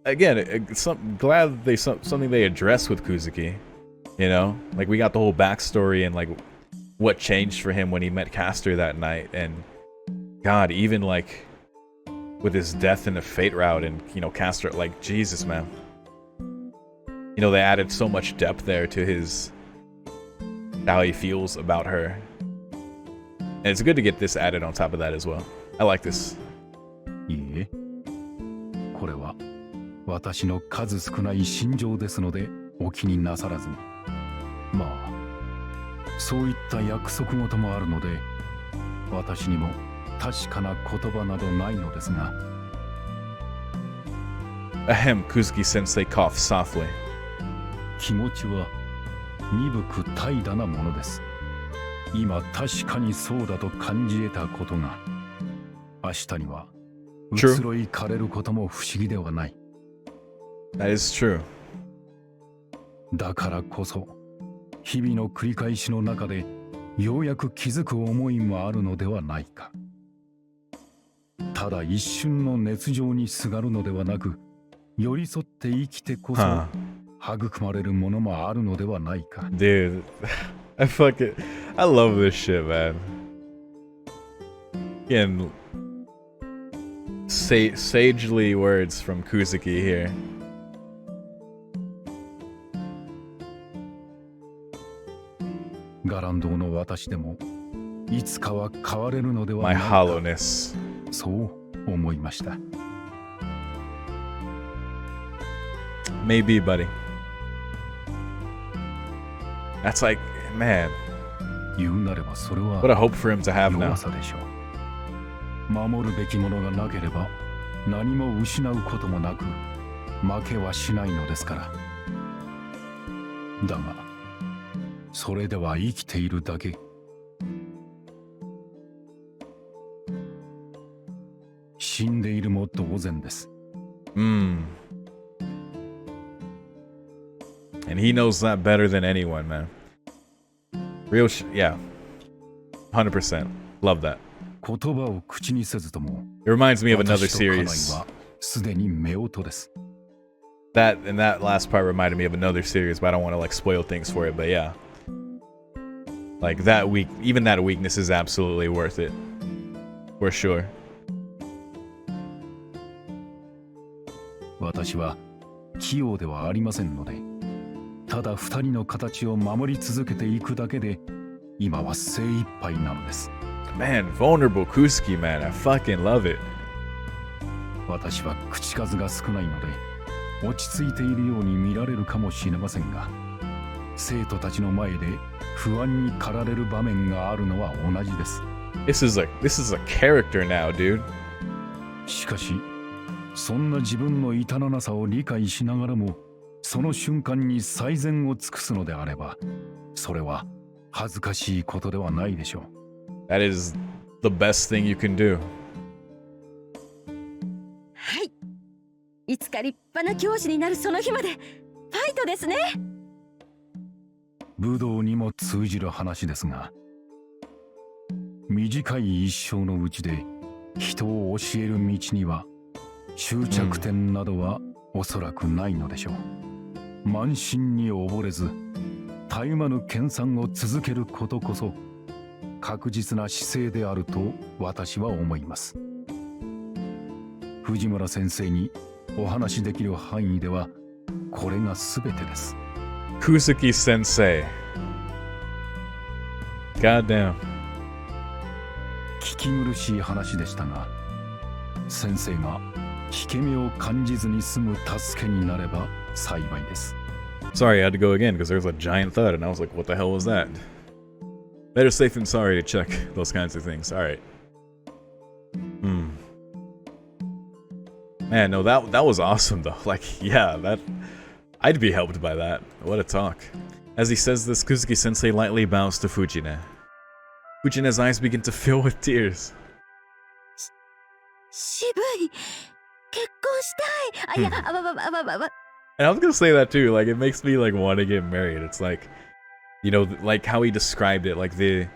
again, glad something they address with Kuzuki. You know? Like, we got the whole backstory and, like, what changed for him when he met Castor that night. And, God, even, like, with his death in the Fate route and, you know, Castor, like, Jesus, man. You know, they added so much depth there to his, how he feels about her. And it's good to get this added on top of that as well. I like this. いいえ、これは私の数少ない心情ですのでお気になさらずに。まあ、そういった約束事もあるので、私にも確かな言葉などないのですが。Ahem, Kuzuki sensei coughs softly. 気持ちは鈍く怠惰なものです。今確かにそうだと感じ得たことが、明日には移ろいかれることも不思議ではない。That is true. だからこそ、日々の繰り返しの中でようやく気づく思いもあるのではないか。ただ一瞬の熱情にすがるのではなく、寄り添って生きてこそ、育まれるものもあるのではないか。Dude, I love this shit, man. Again, sagely words from Kuzuki here. ガランドの私でもいつかは変われるのでは My ないか。 hollowness. そう思いました。Maybe, buddy. That's like, man. 言うなればそれは What a hope for him to have now. 弱さでしょう。守るべきものがなければ何も失うこともなく負けはしないのですから。だがそれでは生きているだけ。死んでいるも同然です。And he knows that better than anyone, man. Real yeah. 100%. Love that. 言葉を口にせずとも It reminds me of another 私と家内 series. はすでに夫婦です。 That last part reminded me of another series, but I don't want to like spoil things for it, but yeah. Like that even that weakness is absolutely worth it. For sure. 私は器用ではありませんので、ただ二人の形を守り続けていくだけで今は精一杯なのです。 Man, vulnerable Kuzuki, man. I fucking love it. 私は口数が少ないので落ち着いているように見られるかもしれませんが、生徒たちの前で不安に駆られる場面があるのは同じです。 This is a character now, dude. しかしそんな自分の至らなさを理解しながらも、その瞬間に最善を尽くすのであれば、それは恥ずかしいことではないでしょう。 That is the best thing you can do. はい。いつか立派な教師になるその日までファイトですね。武道にも通じる話ですが、短い一生のうちで人を教える道には終着点などはおそらくないのでしょう。慢心に溺れず絶え間ぬ研鑽を続けることこそ確実な姿勢であると私は思います。藤村先生にお話しできる範囲ではこれが全てです。 Kuzuki sensei. Goddamn. 聞き苦しい話でしたが、先生が引け目を感じずに済む助けになれば幸いです。 Sorry, I had to go again because there was a giant thud and I was like, what the hell was that? Better safe than sorry to check those kinds of things. Alright. Man, no, that was awesome though. Like, yeah, I'd be helped by that. What a talk. As he says this, Kuzuki-sensei lightly bows to Fujine. Fujine's eyes begin to fill with tears. 渋い。結婚したい。あ、いや、And I was gonna say that too, like, it makes me, like, want to get married. It's like, you know, like how he described it, like the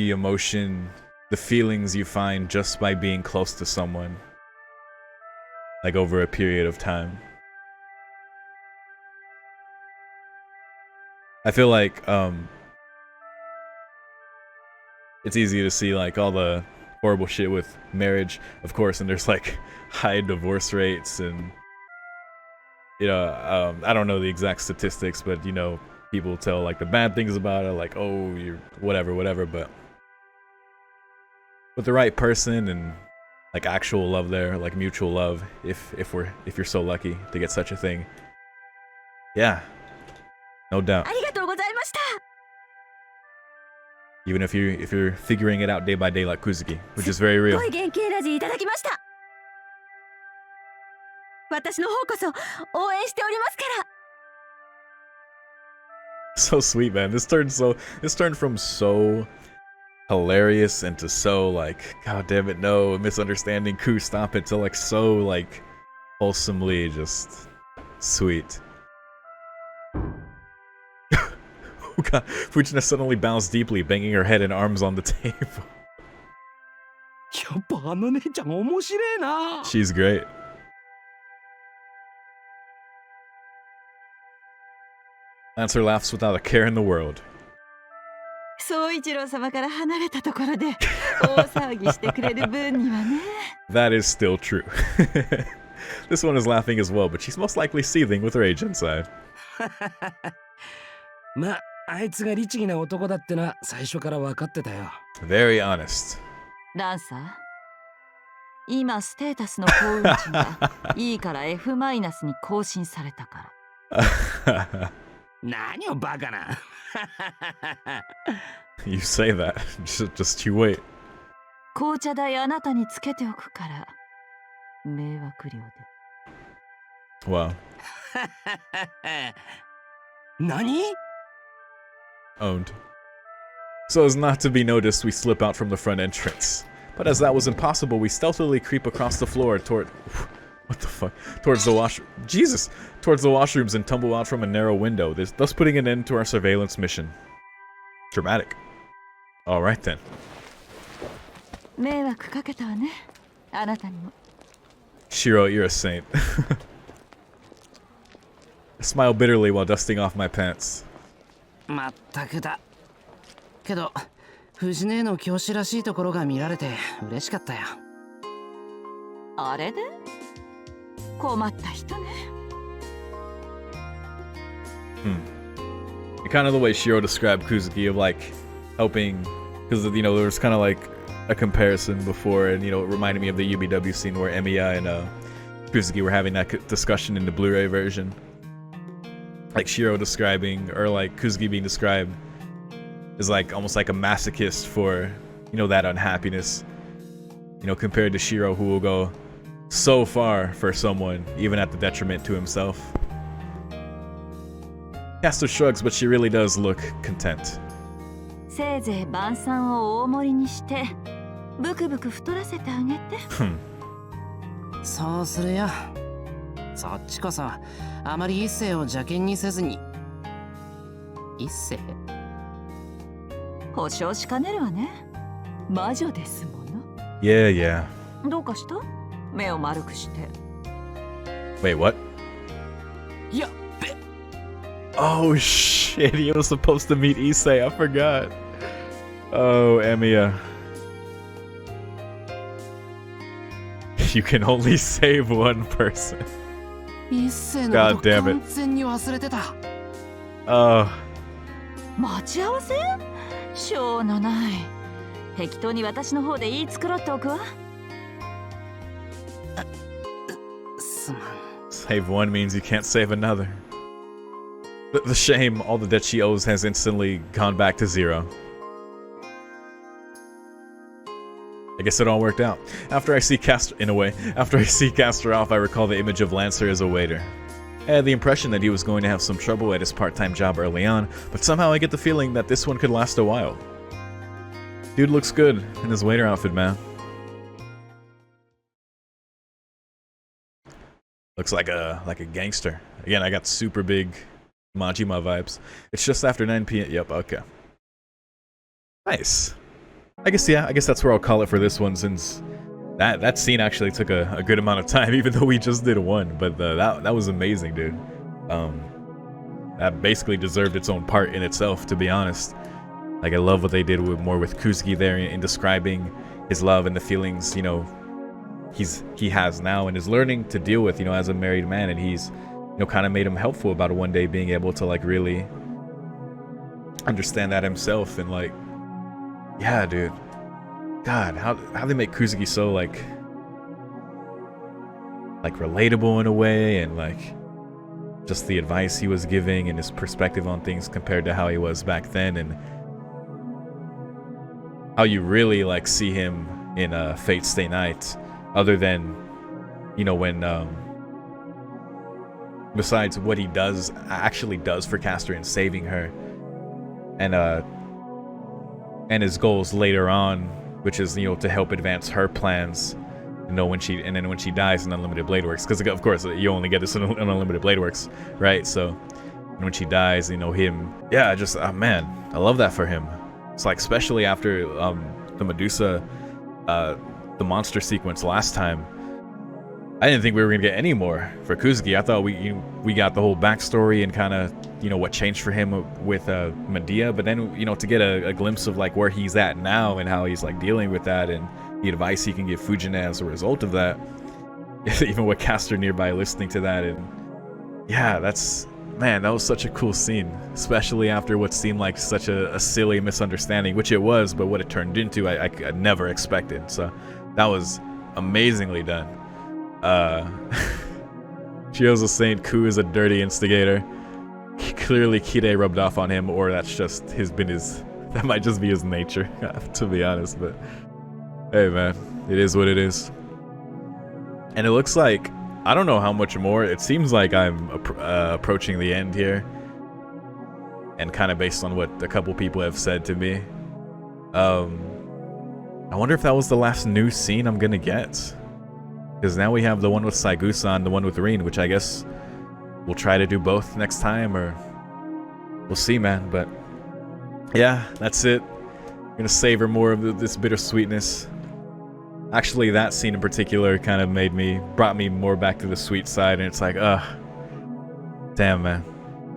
emotion, the feelings you find just by being close to someone. Like, over a period of time. I feel like, it's easy to see, like, all the horrible shit with marriage, of course, and there's, like, high divorce rates and, you know, I don't know the exact statistics, but, you know, people tell, like, the bad things about it, like, oh, you're whatever, but with the right person and, like, actual love there, like, mutual love, if you're so lucky to get such a thing, yeah, no doubt. ありがとうございました。 Even if you're figuring it out day by day like Kuzuki, which is very real. すっごい元気エナジーいただきました。私の方こそ応援しておりますから。 So sweet, man. This turned from so hilarious into so, like, god damn it, no, misunderstanding, Ku, stop it, to, like, so, like, wholesomely just sweet. Oh god, Fujina suddenly bows deeply, banging her head and arms on the table. やっぱあの姉ちゃん面白いな。 She's great. Lancer laughs without a care in the world. 総一郎様から離れたところで大騒ぎしてくれる分にはね。That is still true. This one is laughing as well, but she's most likely seething with rage inside. まあ、あいつが律儀な男だってのは最初から分かってたよ。Very honest. ランサー、今ステータスの幸運値が E から F マイナスに更新されたから。何をバカな。You say that. Just you wait. 紅茶代あなたにつけておくから迷惑料で。 Wow. 何？ Owned. So as not to be noticed, we slip out from the front entrance. But as that was impossible, we stealthily creep across the floor toward... What the fuck? Towards the Towards the washrooms and tumble out from a narrow window, thus putting an end to our surveillance mission. Dramatic. Alright then. 迷惑かけたわね、あなたにも。 Shiro, you're a saint. I smile bitterly while dusting off my pants. まったくだ。けど、藤姉の教師らしいところが見られて嬉しかったよ。あれで困った人ね。Kind of the way Shiro described Kuzuki of, like, helping, because, you know, there was kind of like a comparison before, and, you know, it reminded me of the UBW scene where Emiya and Kuzuki were having that discussion in the Blu-ray version. Like Shiro describing, or like Kuzuki being described as, like, almost like a masochist for, you know, that unhappiness. You know, compared to Shiro, who will go so far for someone, even at the detriment to himself. Caster shrugs, but she really does look content. せいぜい晩餐を大盛りにしてブクブク太らせてあげて。そうするよ。そっちこそあまり一世を邪険にせずに。一世？保証しかねるわね。魔女ですもの。Yeah. どうかした？目を丸くして。 Wait, what? やっべ。 Oh shit, he was supposed to meet Issei, I forgot. Oh, Emiya. You can only save one person. 一世のこと God damn it. 完全に忘れてた。Oh. 待ち合わせ？しょうのない。適当に私の方で言い繕っておくわ。すまん。 Save one means you can't save another. The shame, all the debt she owes has instantly gone back to zero. I guess it all worked out. After I see Castor off, I recall the image of Lancer as a waiter. I had the impression that he was going to have some trouble at his part-time job early on, but somehow I get the feeling that this one could last a while. Dude looks good in his waiter outfit, man. Looks like a gangster. Again, I got super big Majima vibes. It's just after 9 p.m. Yep, okay. Nice. I guess that's where I'll call it for this one, since that scene actually took a good amount of time, even though we just did one. But that was amazing, dude. That basically deserved its own part in itself, to be honest. Like, I love what they did with Kuzuki there in describing his love and the feelings, you know, he has now and is learning to deal with, you know, as a married man, and he's, you know, kind of made him helpful about one day being able to, like, really understand that himself. And, like, yeah, dude, God, how they make Kuzuki so like relatable in a way, and like just the advice he was giving and his perspective on things compared to how he was back then, and how you really like see him in Fate Stay Night, other than, you know, when besides what he actually does for Castor in saving her, and his goals later on, which is, you know, to help advance her plans, you know, when she dies in Unlimited Blade Works, because of course you only get this in Unlimited Blade Works, right? So when she dies, you know, him, yeah, just man, I love that for him. It's like, especially after the Medusa, the monster sequence last time, I didn't think we were gonna get any more for Kuzuki. I thought we got the whole backstory and kind of, you know, what changed for him with Medea, but then, you know, to get a glimpse of like where he's at now and how he's like dealing with that, and the advice he can give Fujine as a result of that, even with Castor nearby listening to that. And yeah, man, that was such a cool scene, especially after what seemed like such a silly misunderstanding, which it was, but what it turned into, I never expected. So that was amazingly done. Chio's saying Ku is a dirty instigator. Clearly Kide rubbed off on him, or that's just that might just be his nature, to be honest. But hey, man, it is what it is. And it looks like, I don't know how much more, it seems like I'm approaching the end here, and kind of based on what a couple people have said to me, I wonder if that was the last new scene I'm gonna get. Because now we have the one with Saigusa and the one with Rin, which I guess we'll try to do both next time, or we'll see, man. But yeah, that's it. I'm gonna savor more of this bittersweetness. Actually, that scene in particular kind of brought me more back to the sweet side, and it's like, damn, man,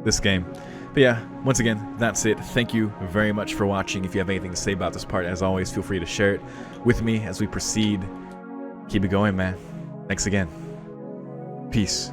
this game. But yeah, once again, that's it. Thank you very much for watching. If you have anything to say about this part, as always, feel free to share it with me as we proceed. Keep it going, man. Thanks again. Peace.